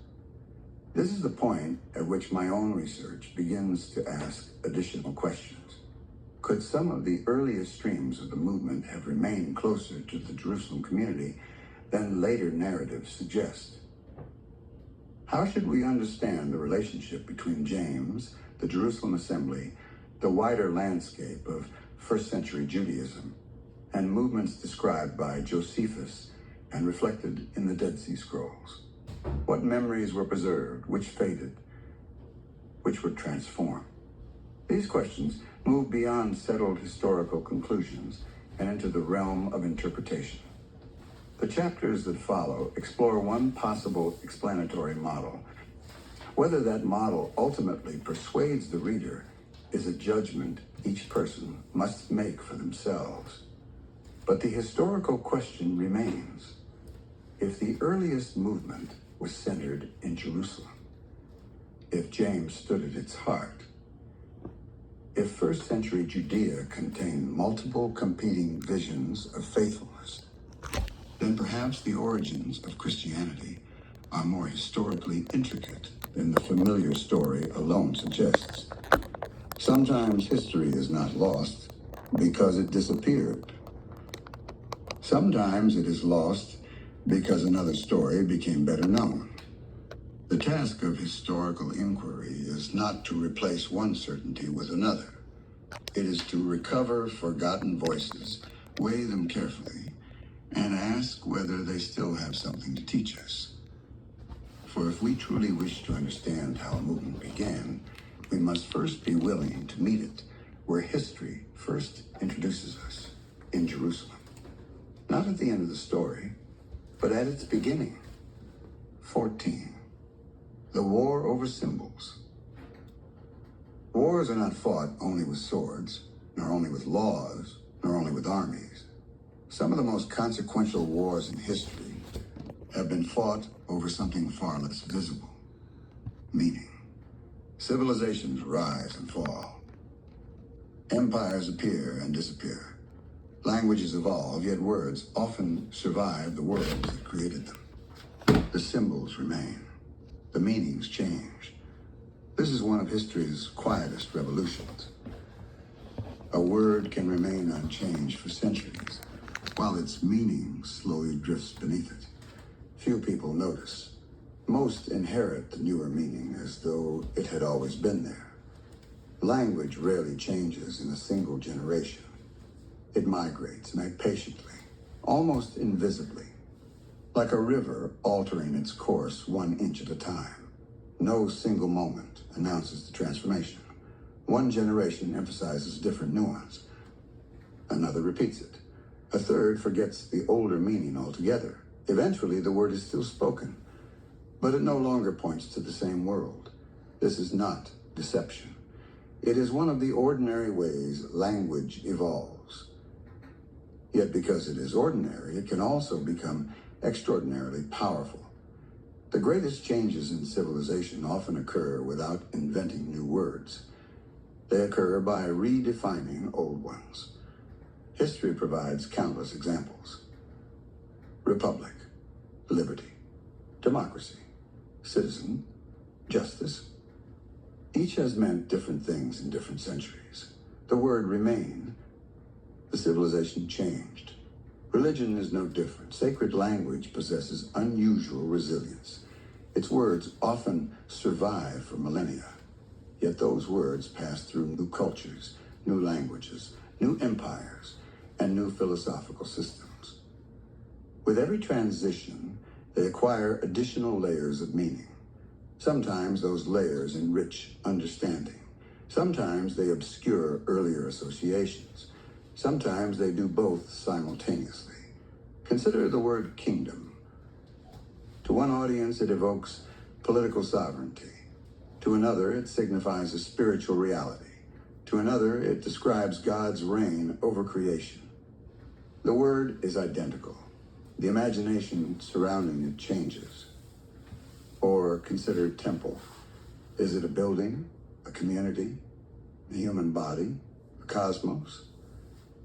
This is the point at which my own research begins to ask additional questions. Could some of the earliest streams of the movement have remained closer to the Jerusalem community than later narratives suggest? How should we understand the relationship between James, the Jerusalem Assembly, the wider landscape of first-century Judaism, and movements described by Josephus and reflected in the Dead Sea Scrolls? What memories were preserved, which faded, which were transformed? These questions move beyond settled historical conclusions and into the realm of interpretation. The chapters that follow explore one possible explanatory model. Whether that model ultimately persuades the reader is a judgment each person must make for themselves. But the historical question remains: if the earliest movement was centered in Jerusalem, if James stood at its heart, if first-century Judea contained multiple competing visions of faithfulness, then perhaps the origins of Christianity are more historically intricate than the familiar story alone suggests. Sometimes history is not lost because it disappeared. Sometimes it is lost because another story became better known. The task of historical inquiry is not to replace one certainty with another. It is to recover forgotten voices, weigh them carefully, and ask whether they still have something to teach us. For if we truly wish to understand how a movement began, we must first be willing to meet it where history first introduces us, in Jerusalem. Not at the end of the story, but at its beginning. 14. The war over symbols. Wars are not fought only with swords, nor only with laws, nor only with armies. Some of the most consequential wars in history have been fought over something far less visible: meaning. Civilizations rise and fall. Empires appear and disappear. Languages evolve, yet words often survive the worlds that created them. The symbols remain. The meanings change. This is one of history's quietest revolutions. A word can remain unchanged for centuries, while its meaning slowly drifts beneath it. Few people notice. Most inherit the newer meaning as though it had always been there. Language rarely changes in a single generation. It migrates patiently, almost invisibly, like a river altering its course 1 inch at a time. No single moment announces the transformation. One generation emphasizes different nuance. Another repeats it. A third forgets the older meaning altogether. Eventually, the word is still spoken, but it no longer points to the same world. This is not deception. It is one of the ordinary ways language evolves. Yet because it is ordinary, it can also become extraordinarily powerful. The greatest changes in civilization often occur without inventing new words. They occur by redefining old ones. History provides countless examples. Republic, liberty, democracy, citizen, justice. Each has meant different things in different centuries. the word remained, the civilization changed. Religion is no different. Sacred language possesses unusual resilience. Its words often survive for millennia. Yet those words pass through new cultures, new languages, new empires, and new philosophical systems. With every transition, they acquire additional layers of meaning. Sometimes those layers enrich understanding. Sometimes they obscure earlier associations. Sometimes they do both simultaneously. Consider the word kingdom. To one audience, it evokes political sovereignty. To another, it signifies a spiritual reality. To another, it describes God's reign over creation. The word is identical. The imagination surrounding it changes. Or consider temple. Is it a building, a community, a human body, a cosmos?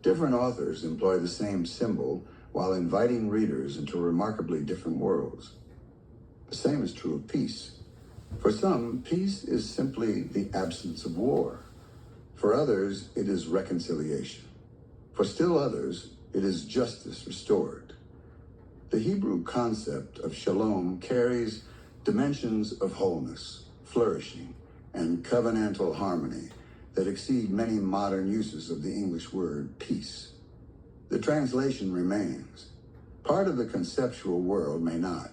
Different authors employ the same symbol while inviting readers into remarkably different worlds. The same is true of peace. For some, peace is simply the absence of war. For others, it is reconciliation. For still others, it is justice restored. The Hebrew concept of shalom carries dimensions of wholeness, flourishing, and covenantal harmony that exceed many modern uses of the English word peace. The translation remains. Part of the conceptual world may not.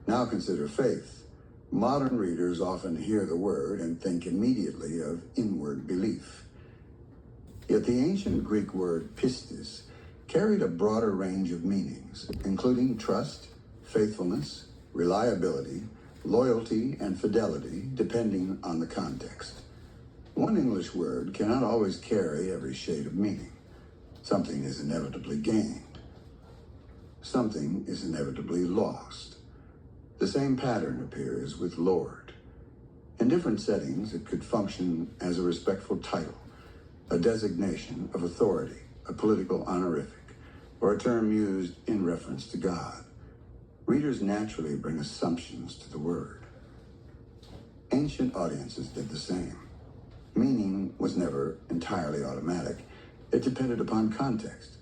Now consider faith. Modern readers often hear the word and think immediately of inward belief. Yet the ancient Greek word pistis carried a broader range of meanings, including trust, faithfulness, reliability, loyalty, and fidelity, depending on the context. One English word cannot always carry every shade of meaning. Something is inevitably gained. Something is inevitably lost. The same pattern appears with Lord. In different settings, it could function as a respectful title, a designation of authority, a political honorific, or a term used in reference to God. Readers naturally bring assumptions to the word. Ancient audiences did the same. Meaning was never entirely automatic. It depended upon context.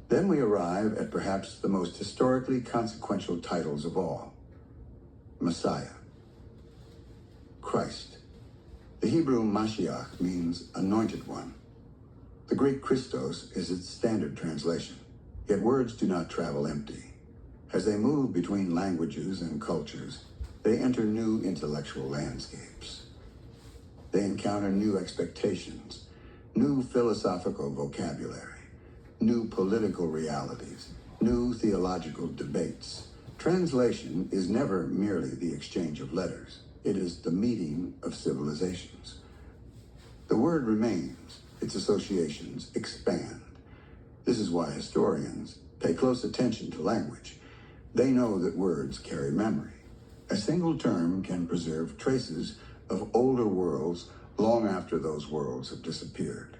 Then we arrive at perhaps the most historically consequential titles of all. Messiah. Christ. The Hebrew Mashiach means anointed one. The Greek Christos is its standard translation. Yet words do not travel empty. As they move between languages and cultures, they enter new intellectual landscapes. They encounter new expectations, new philosophical vocabulary, new political realities, new theological debates. Translation is never merely the exchange of letters. It is the meeting of civilizations. The word remains, its associations expand. This is why historians pay close attention to language. They know that words carry memory. A single term can preserve traces of older worlds long after those worlds have disappeared.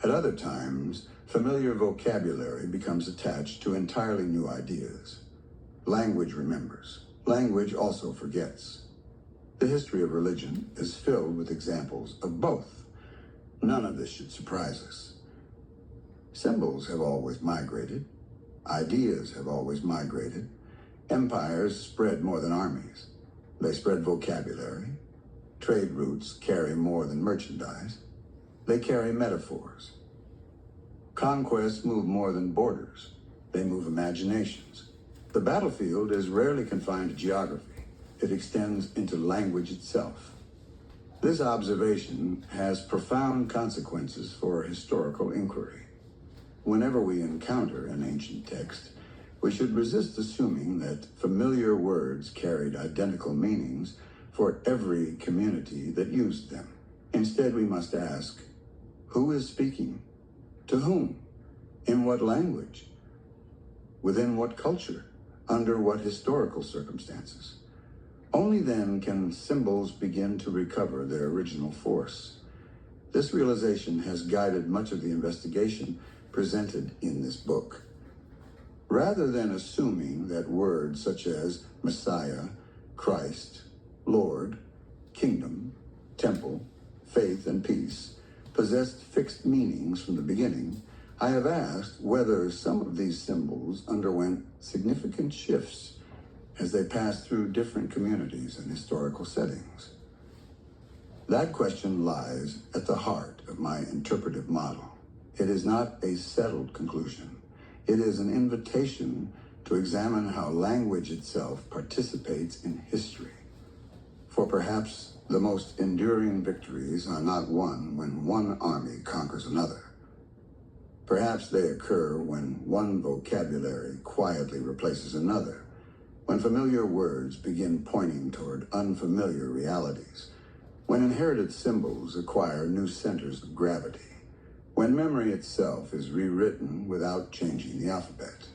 At other times, familiar vocabulary becomes attached to entirely new ideas. Language remembers. Language also forgets. The history of religion is filled with examples of both. None of this should surprise us. Symbols have always migrated. Ideas have always migrated. Empires spread more than armies. They spread vocabulary. Trade routes carry more than merchandise. They carry metaphors. Conquests move more than borders. They move imaginations. The battlefield is rarely confined to geography. It extends into language itself. This observation has profound consequences for historical inquiry. Whenever we encounter an ancient text, we should resist assuming that familiar words carried identical meanings for every community that used them. Instead, we must ask, who is speaking? To whom? In what language? Within what culture? Under what historical circumstances? Only then can symbols begin to recover their original force. This realization has guided much of the investigation presented in this book. Rather than assuming that words such as Messiah, Christ, Lord, kingdom, temple, faith, and peace possessed fixed meanings from the beginning, I have asked whether some of these symbols underwent significant shifts as they passed through different communities and historical settings. That question lies at the heart of my interpretive model. It is not a settled conclusion. It is an invitation to examine how language itself participates in history. For perhaps the most enduring victories are not won when one army conquers another. Perhaps they occur when one vocabulary quietly replaces another, when familiar words begin pointing toward unfamiliar realities, when inherited symbols acquire new centers of gravity, when memory itself is rewritten without changing the alphabet.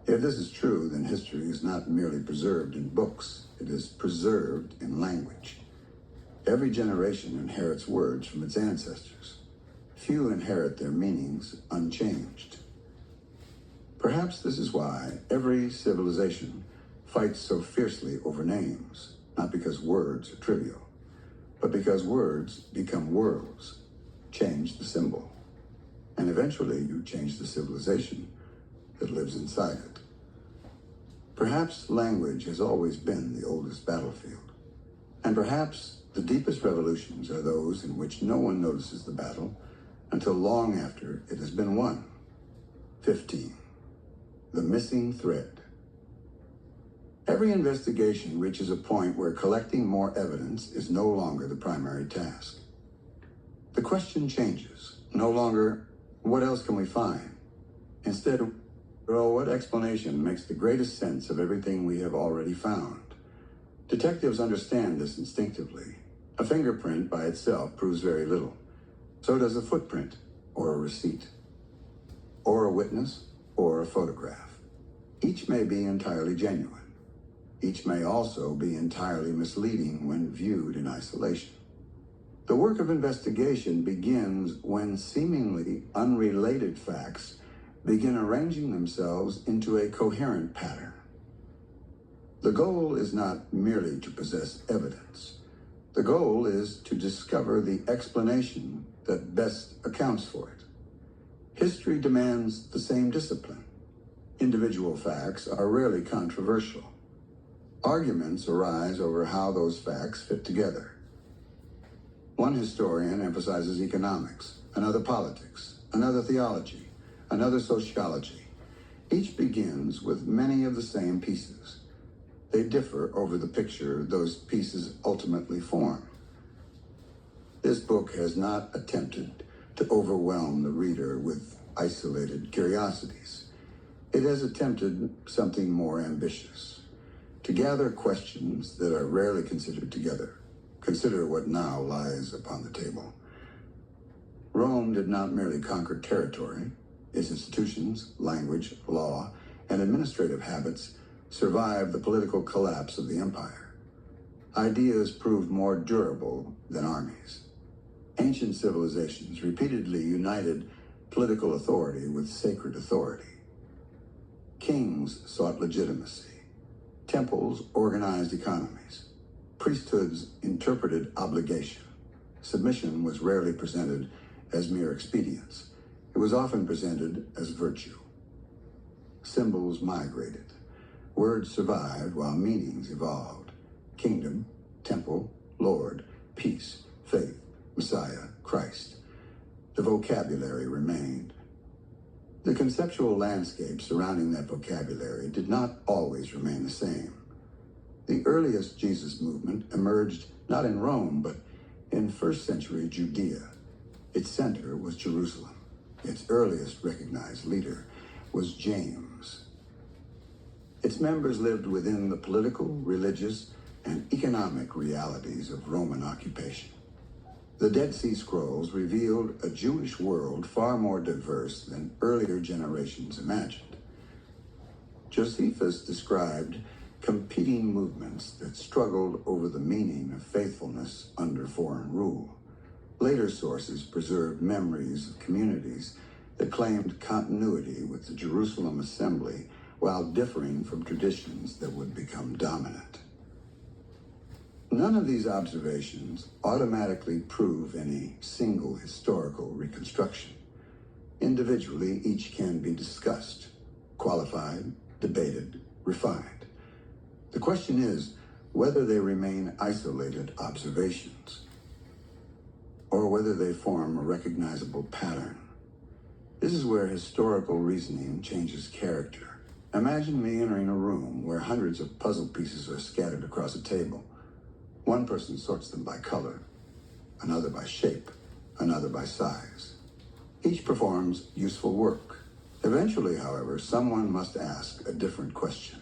If this is true, then history is not merely preserved in books, it is preserved in language. Every generation inherits words from its ancestors. Few inherit their meanings unchanged. Perhaps this is why every civilization fights so fiercely over names, not because words are trivial, but because words become worlds, change the symbol, and eventually you change the civilization that lives inside it. Perhaps language has always been the oldest battlefield, and perhaps the deepest revolutions are those in which no one notices the battle until long after it has been won. 15. The missing thread. Every investigation reaches a point where collecting more evidence is no longer the primary task. The question changes. No longer, what else can we find? Instead, what explanation makes the greatest sense of everything we have already found? Detectives understand this instinctively. A fingerprint by itself proves very little. So does a footprint, or a receipt, or a witness, or a photograph. Each may be entirely genuine. Each may also be entirely misleading when viewed in isolation. The work of investigation begins when seemingly unrelated facts begin arranging themselves into a coherent pattern. The goal is not merely to possess evidence. The goal is to discover the explanation that best accounts for it. History demands the same discipline. Individual facts are rarely controversial. Arguments arise over how those facts fit together. One historian emphasizes economics, another politics, another theology, another sociology. Each begins with many of the same pieces. They differ over the picture those pieces ultimately form. This book has not attempted to overwhelm the reader with isolated curiosities. It has attempted something more ambitious. To gather questions that are rarely considered together. Consider what now lies upon the table. Rome did not merely conquer territory. Its institutions, language, law, and administrative habits survived the political collapse of the empire. Ideas proved more durable than armies. Ancient civilizations repeatedly united political authority with sacred authority. Kings sought legitimacy. Temples organized economies. Priesthoods interpreted obligation. Submission was rarely presented as mere expedience. It was often presented as virtue. Symbols migrated. Words survived while meanings evolved. Kingdom, temple, Lord, peace, faith, Messiah, Christ. The vocabulary remained. The conceptual landscape surrounding that vocabulary did not always remain the same. The earliest Jesus movement emerged not in Rome, but in first century Judea. Its center was Jerusalem. Its earliest recognized leader was James. Its members lived within the political, religious, and economic realities of Roman occupation. The Dead Sea Scrolls revealed a Jewish world far more diverse than earlier generations imagined. Josephus described competing movements that struggled over the meaning of faithfulness under foreign rule. Later sources preserved memories of communities that claimed continuity with the Jerusalem assembly while differing from traditions that would become dominant. None of these observations automatically prove any single historical reconstruction. Individually, each can be discussed, qualified, debated, refined. The question is whether they remain isolated observations or whether they form a recognizable pattern. This is where historical reasoning changes character. Imagine me entering a room where hundreds of puzzle pieces are scattered across a table. One person sorts them by color, another by shape, another by size. Each performs useful work. Eventually, however, someone must ask a different question.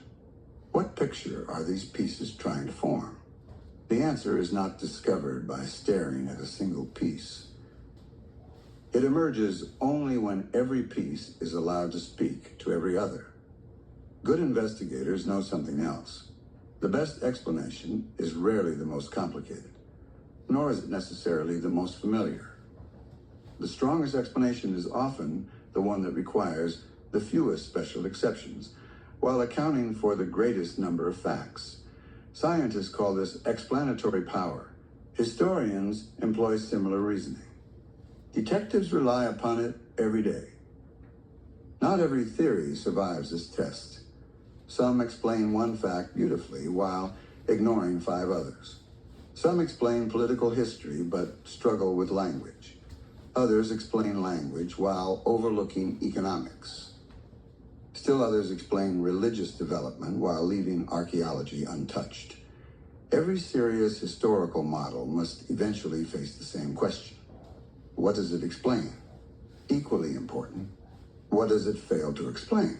What picture are these pieces trying to form? The answer is not discovered by staring at a single piece. It emerges only when every piece is allowed to speak to every other. Good investigators know something else. The best explanation is rarely the most complicated, nor is it necessarily the most familiar. The strongest explanation is often the one that requires the fewest special exceptions, while accounting for the greatest number of facts. Scientists call this explanatory power. Historians employ similar reasoning. Detectives rely upon it every day. Not every theory survives this test. Some explain one fact beautifully while ignoring 5 others. Some explain political history but struggle with language. Others explain language while overlooking economics. Still others explain religious development while leaving archaeology untouched. Every serious historical model must eventually face the same question. What does it explain? Equally important, what does it fail to explain?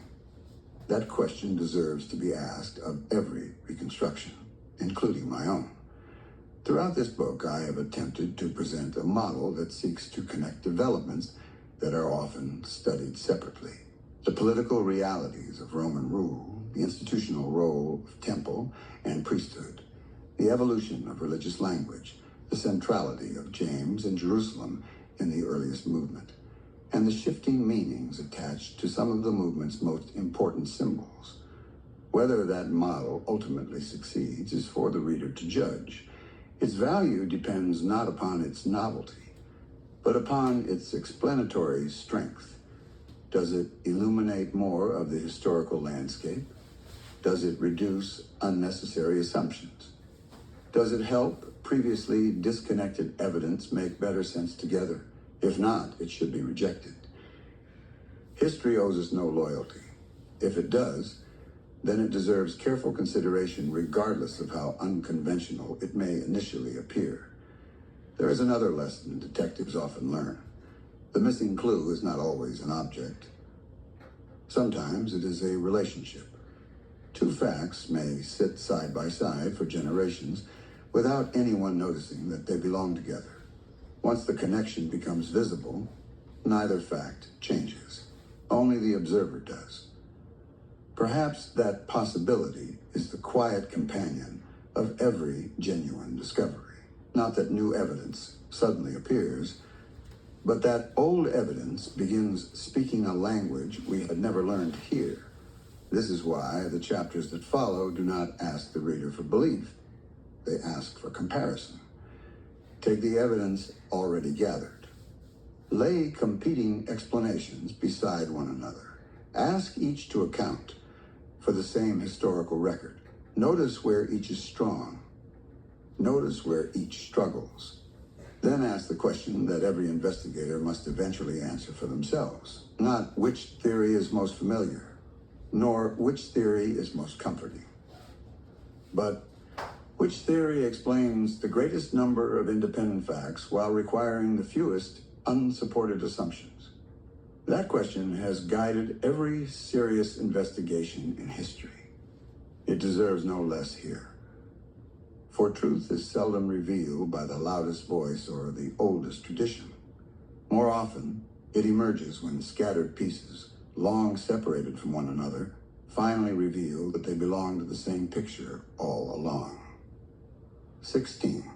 That question deserves to be asked of every reconstruction, including my own. Throughout this book, I have attempted to present a model that seeks to connect developments that are often studied separately. The political realities of Roman rule, the institutional role of temple and priesthood, the evolution of religious language, the centrality of James and Jerusalem in the earliest movement, and the shifting meanings attached to some of the movement's most important symbols. Whether that model ultimately succeeds is for the reader to judge. Its value depends not upon its novelty, but upon its explanatory strength. Does it illuminate more of the historical landscape? Does it reduce unnecessary assumptions? Does it help previously disconnected evidence make better sense together? If not, it should be rejected. History owes us no loyalty. If it does, then it deserves careful consideration regardless of how unconventional it may initially appear. There is another lesson detectives often learn. The missing clue is not always an object. Sometimes it is a relationship. 2 facts may sit side by side for generations without anyone noticing that they belong together. Once the connection becomes visible, neither fact changes. Only the observer does. Perhaps that possibility is the quiet companion of every genuine discovery. Not that new evidence suddenly appears, but that old evidence begins speaking a language we had never learned to hear. This is why the chapters that follow do not ask the reader for belief. They ask for comparison. Take the evidence already gathered. Lay competing explanations beside one another. Ask each to account for the same historical record. Notice where each is strong. Notice where each struggles. Then ask the question that every investigator must eventually answer for themselves. Not which theory is most familiar, nor which theory is most comforting, but which theory explains the greatest number of independent facts while requiring the fewest unsupported assumptions. That question has guided every serious investigation in history. It deserves no less here. For truth is seldom revealed by the loudest voice or the oldest tradition. More often, it emerges when scattered pieces, long separated from one another, finally reveal that they belong to the same picture all along. 16.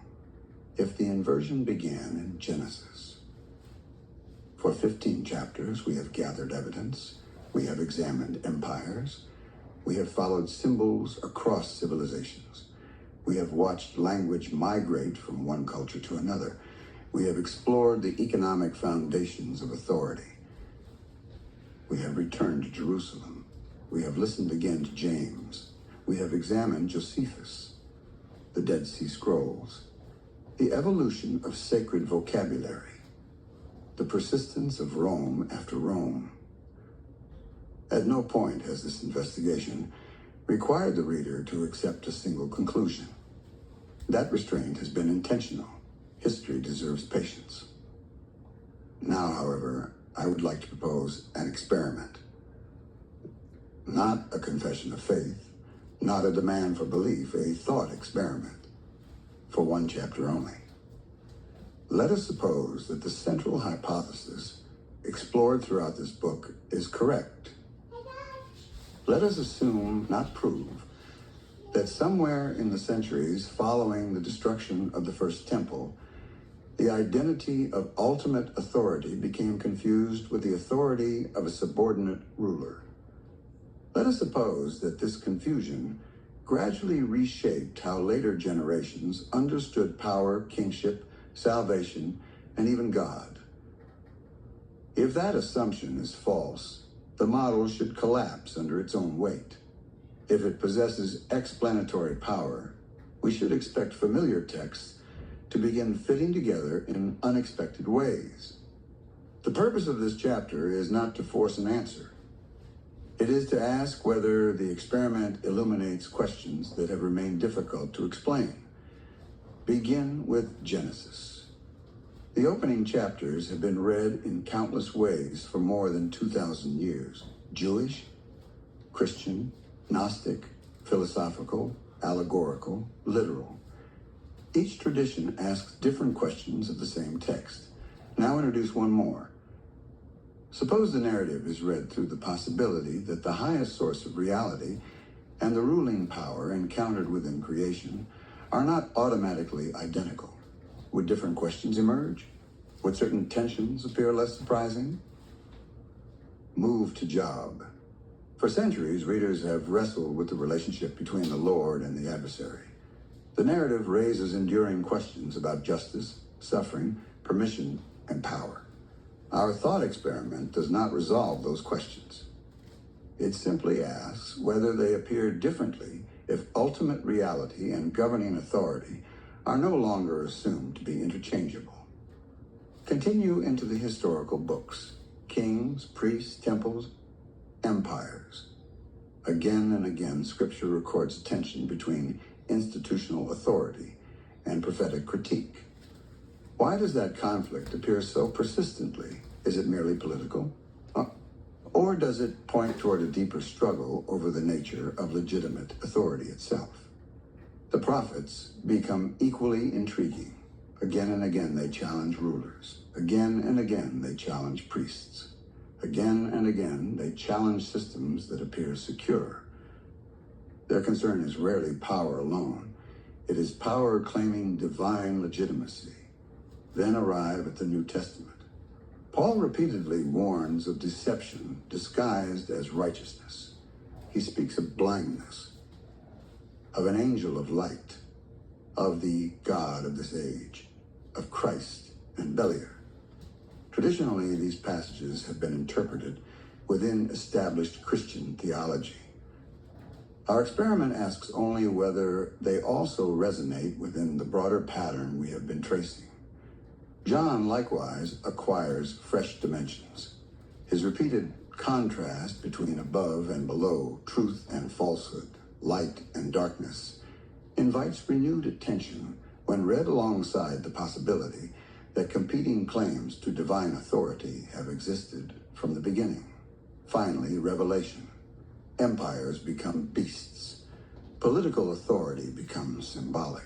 If the inversion began in Genesis. For 15 chapters, we have gathered evidence, we have examined empires, we have followed symbols across civilizations. We have watched language migrate from one culture to another. We have explored the economic foundations of authority. We have returned to Jerusalem. We have listened again to James. We have examined Josephus, the Dead Sea Scrolls, the evolution of sacred vocabulary, the persistence of Rome after Rome. At no point has this investigation required the reader to accept a single conclusion. That restraint has been intentional. History deserves patience. Now, however, I would like to propose an experiment. Not a confession of faith, not a demand for belief, a thought experiment for one chapter only. Let us suppose that the central hypothesis explored throughout this book is correct. Let us assume, not prove, that somewhere in the centuries following the destruction of the First Temple, the identity of ultimate authority became confused with the authority of a subordinate ruler. Let us suppose that this confusion gradually reshaped how later generations understood power, kingship, salvation, and even God. If that assumption is false, the model should collapse under its own weight. If it possesses explanatory power, we should expect familiar texts to begin fitting together in unexpected ways. The purpose of this chapter is not to force an answer. It is to ask whether the experiment illuminates questions that have remained difficult to explain. Begin with Genesis. The opening chapters have been read in countless ways for more than 2,000 years. Jewish, Christian, Gnostic, philosophical, allegorical, literal. Each tradition asks different questions of the same text. Now introduce one more. Suppose the narrative is read through the possibility that the highest source of reality and the ruling power encountered within creation are not automatically identical. Would different questions emerge? Would certain tensions appear less surprising? Move to Job. For centuries, readers have wrestled with the relationship between the Lord and the adversary. The narrative raises enduring questions about justice, suffering, permission, and power. Our thought experiment does not resolve those questions. It simply asks whether they appear differently if ultimate reality and governing authority are no longer assumed to be interchangeable. Continue into the historical books: kings, priests, temples, empires. Again and again, Scripture records tension between institutional authority and prophetic critique. Why does that conflict appear so persistently? Is it merely political? Or does it point toward a deeper struggle over the nature of legitimate authority itself? The prophets become equally intriguing. Again and again, they challenge rulers. Again and again, they challenge priests. Again and again, they challenge systems that appear secure. Their concern is rarely power alone. It is power claiming divine legitimacy. Then arrive at the New Testament. Paul repeatedly warns of deception disguised as righteousness. He speaks of blindness, of an angel of light, of the God of this age, of Christ and Beliar. Traditionally, these passages have been interpreted within established Christian theology. Our experiment asks only whether they also resonate within the broader pattern we have been tracing. John likewise acquires fresh dimensions. His repeated contrast between above and below, truth and falsehood, light and darkness, invites renewed attention when read alongside the possibility that competing claims to divine authority have existed from the beginning. Finally, Revelation. Empires become beasts. Political authority becomes symbolic.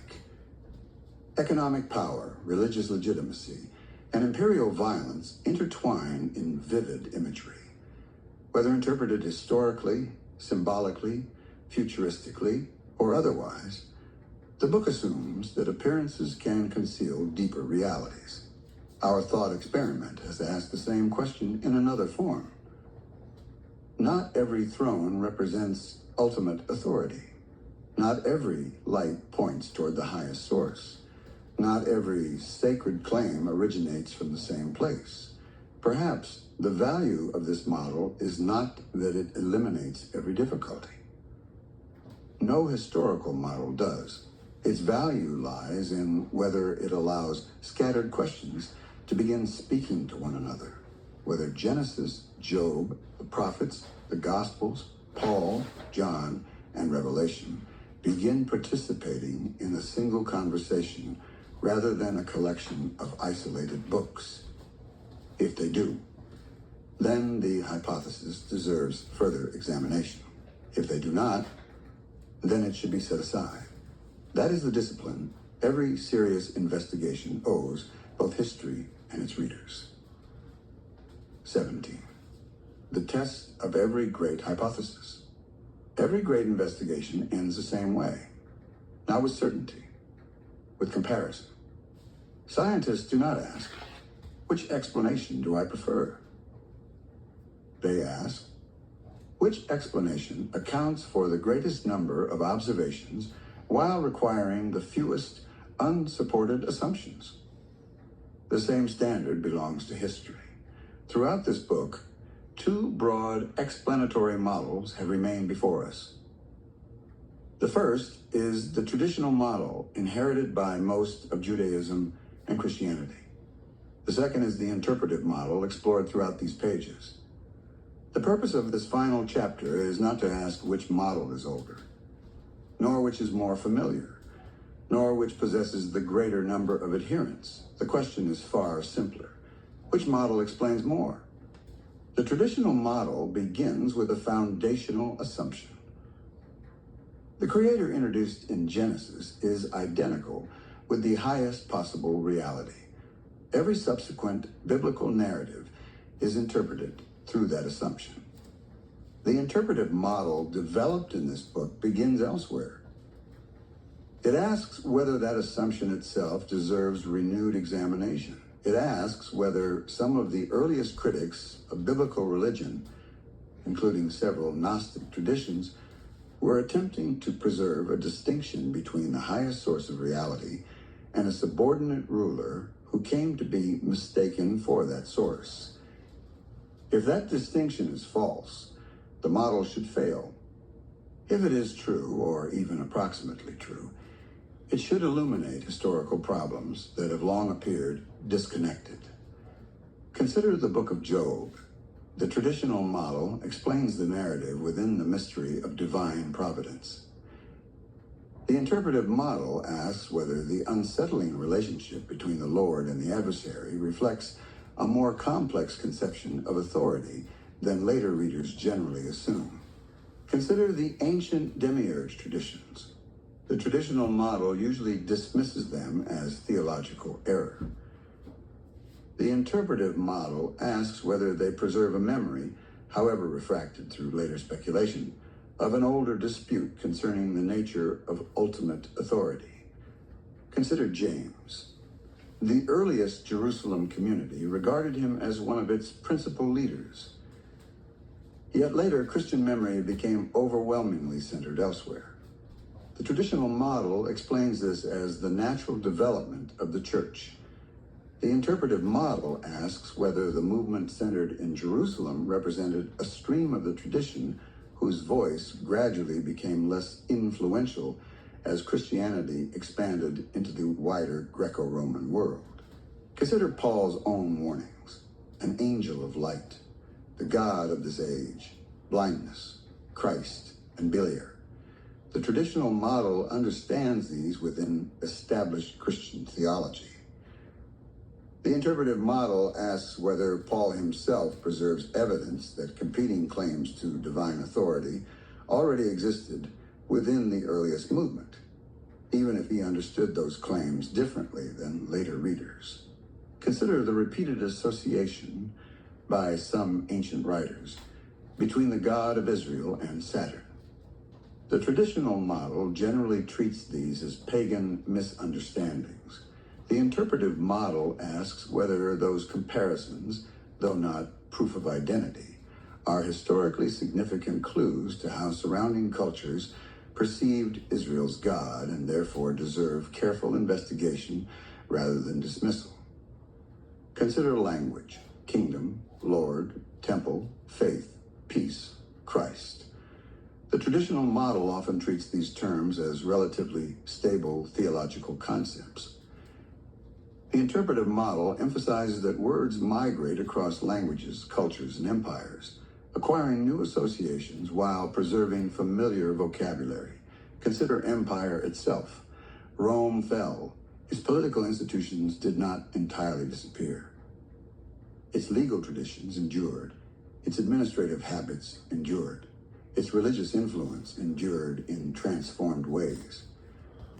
Economic power, religious legitimacy, and imperial violence intertwine in vivid imagery. Whether interpreted historically, symbolically, futuristically, or otherwise, the book assumes that appearances can conceal deeper realities. Our thought experiment has asked the same question in another form. Not every throne represents ultimate authority. Not every light points toward the highest source. Not every sacred claim originates from the same place. Perhaps the value of this model is not that it eliminates every difficulty. No historical model does. Its value lies in whether it allows scattered questions to begin speaking to one another. Whether Genesis, Job, the prophets, the Gospels, Paul, John, and Revelation begin participating in a single conversation rather than a collection of isolated books. If they do, then the hypothesis deserves further examination. If they do not, then it should be set aside. That is the discipline every serious investigation owes both history and its readers. 17. The test of every great hypothesis. Every great investigation ends the same way, not with certainty, with comparison. Scientists do not ask, which explanation do I prefer? They ask, which explanation accounts for the greatest number of observations while requiring the fewest unsupported assumptions? The same standard belongs to history. Throughout this book, two broad explanatory models have remained before us. The first is the traditional model inherited by most of Judaism and Christianity. The second is the interpretive model explored throughout these pages. The purpose of this final chapter is not to ask which model is older, nor which is more familiar, nor which possesses the greater number of adherents. The question is far simpler. Which model explains more? The traditional model begins with a foundational assumption. The Creator introduced in Genesis is identical with the highest possible reality. Every subsequent biblical narrative is interpreted through that assumption. The interpretive model developed in this book begins elsewhere. It asks whether that assumption itself deserves renewed examination. It asks whether some of the earliest critics of biblical religion, including several Gnostic traditions, were attempting to preserve a distinction between the highest source of reality and a subordinate ruler who came to be mistaken for that source. If that distinction is false, the model should fail. If it is true, or even approximately true, it should illuminate historical problems that have long appeared disconnected. Consider the book of Job. The traditional model explains the narrative within the mystery of divine providence. The interpretive model asks whether the unsettling relationship between the Lord and the adversary reflects a more complex conception of authority than later readers generally assume. Consider the ancient demiurge traditions. The traditional model usually dismisses them as theological error. The interpretive model asks whether they preserve a memory, however refracted through later speculation, of an older dispute concerning the nature of ultimate authority. Consider James. The earliest Jerusalem community regarded him as one of its principal leaders. Yet later, Christian memory became overwhelmingly centered elsewhere. The traditional model explains this as the natural development of the church. The interpretive model asks whether the movement centered in Jerusalem represented a stream of the tradition whose voice gradually became less influential as Christianity expanded into the wider Greco-Roman world. Consider Paul's own warnings: an angel of light, the God of this age, blindness, Christ, and Beliar. The traditional model understands these within established Christian theology. The interpretive model asks whether Paul himself preserves evidence that competing claims to divine authority already existed within the earliest movement, even if he understood those claims differently than later readers. Consider the repeated association by some ancient writers between the God of Israel and Saturn. The traditional model generally treats these as pagan misunderstandings. The interpretive model asks whether those comparisons, though not proof of identity, are historically significant clues to how surrounding cultures perceived Israel's God and therefore deserve careful investigation rather than dismissal. Consider language: kingdom, Lord, temple, faith, peace, Christ. The traditional model often treats these terms as relatively stable theological concepts. The interpretive model emphasizes that words migrate across languages, cultures, and empires, acquiring new associations while preserving familiar vocabulary. Consider empire itself. Rome fell. Its political institutions did not entirely disappear. Its legal traditions endured. Its administrative habits endured. Its religious influence endured in transformed ways.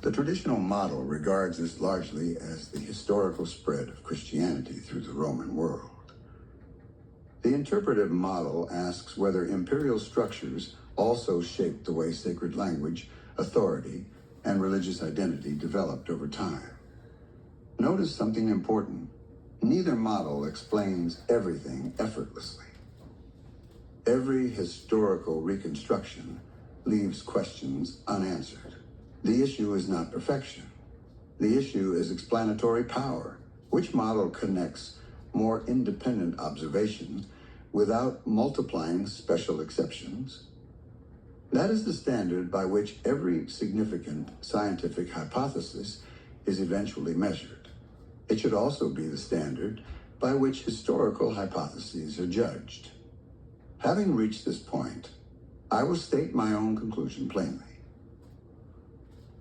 The traditional model regards this largely as the historical spread of Christianity through the Roman world. The interpretive model asks whether imperial structures also shaped the way sacred language, authority, and religious identity developed over time. Notice something important. Neither model explains everything effortlessly. Every historical reconstruction leaves questions unanswered. The issue is not perfection. The issue is explanatory power. Which model connects more independent observation without multiplying special exceptions? That is the standard by which every significant scientific hypothesis is eventually measured. It should also be the standard by which historical hypotheses are judged. Having reached this point, I will state my own conclusion plainly.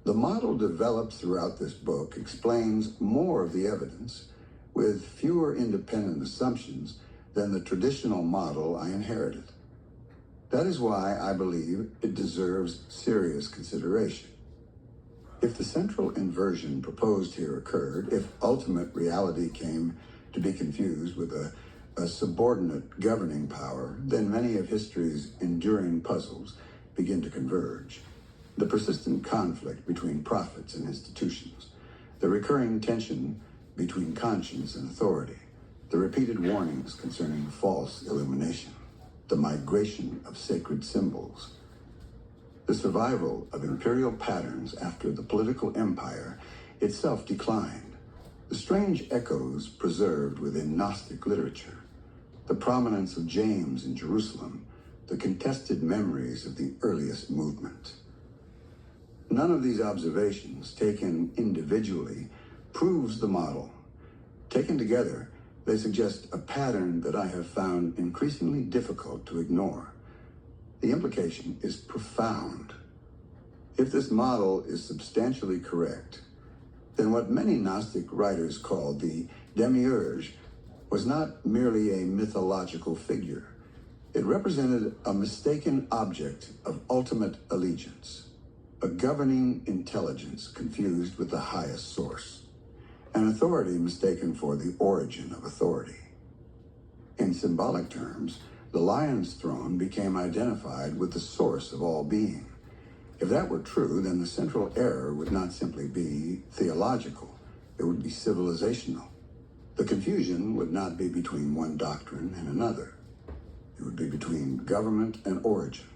The model developed throughout this book explains more of the evidence with fewer independent assumptions than the traditional model I inherited. That is why I believe it deserves serious consideration. If the central inversion proposed here occurred, if ultimate reality came to be confused with a subordinate governing power, then many of history's enduring puzzles begin to converge. The persistent conflict between prophets and institutions, the recurring tension between conscience and authority, the repeated warnings concerning false illumination, the migration of sacred symbols, the survival of imperial patterns after the political empire itself declined, the strange echoes preserved within Gnostic literature, the prominence of James in Jerusalem, the contested memories of the earliest movement. None of these observations, taken individually, proves the model. Taken together, they suggest a pattern that I have found increasingly difficult to ignore. The implication is profound. If this model is substantially correct, then what many Gnostic writers called the demiurge was not merely a mythological figure. It represented a mistaken object of ultimate allegiance, a governing intelligence confused with the highest source, an authority mistaken for the origin of authority. In symbolic terms, the lion's throne became identified with the source of all being. If that were true, then the central error would not simply be theological, it would be civilizational. The confusion would not be between one doctrine and another. It would be between government and origin,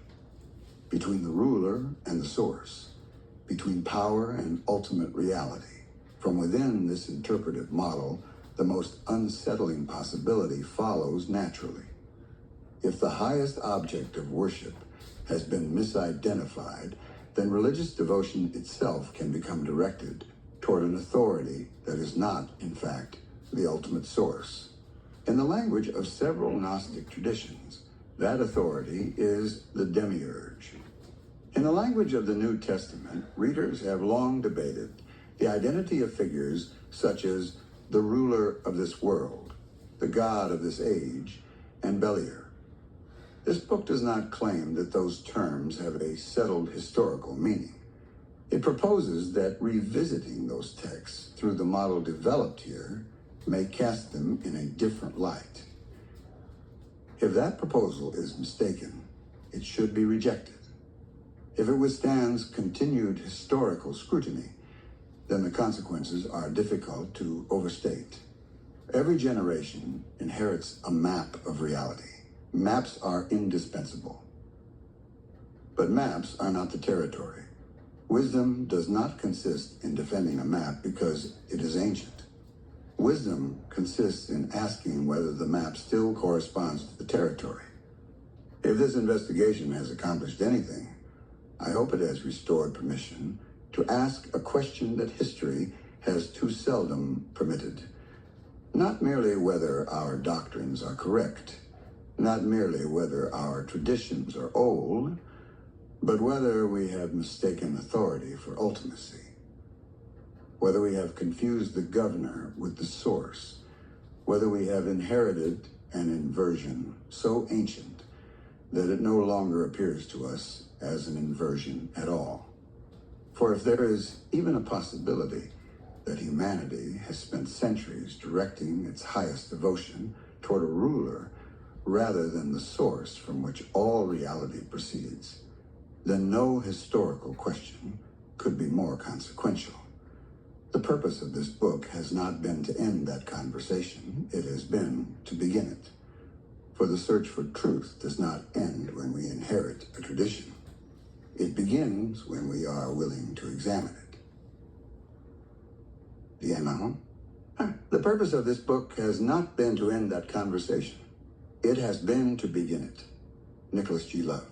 between the ruler and the source, between power and ultimate reality. From within this interpretive model, the most unsettling possibility follows naturally. If the highest object of worship has been misidentified, then religious devotion itself can become directed toward an authority that is not, in fact, the ultimate source. In the language of several Gnostic traditions, that authority is the demiurge. In the language of the New Testament, readers have long debated the identity of figures such as the ruler of this world, the god of this age, and Beliar. This book does not claim that those terms have a settled historical meaning. It proposes that revisiting those texts through the model developed here may cast them in a different light. If that proposal is mistaken, it should be rejected. If it withstands continued historical scrutiny, then the consequences are difficult to overstate. Every generation inherits a map of reality. Maps are indispensable. But maps are not the territory. Wisdom does not consist in defending a map because it is ancient. Wisdom consists in asking whether the map still corresponds to the territory. If this investigation has accomplished anything, I hope it has restored permission to ask a question that history has too seldom permitted. Not merely whether our doctrines are correct, not merely whether our traditions are old, but whether we have mistaken authority for ultimacy, whether we have confused the governor with the source, whether we have inherited an inversion so ancient that it no longer appears to us as an inversion at all. For if there is even a possibility that humanity has spent centuries directing its highest devotion toward a ruler rather than the source from which all reality proceeds, then no historical question could be more consequential. The purpose of this book has not been to end that conversation. It has been to begin it. For the search for truth does not end when we inherit a tradition. It begins when we are willing to examine it. The end. The purpose of this book has not been to end that conversation. It has been to begin it. Nicholas G. Love.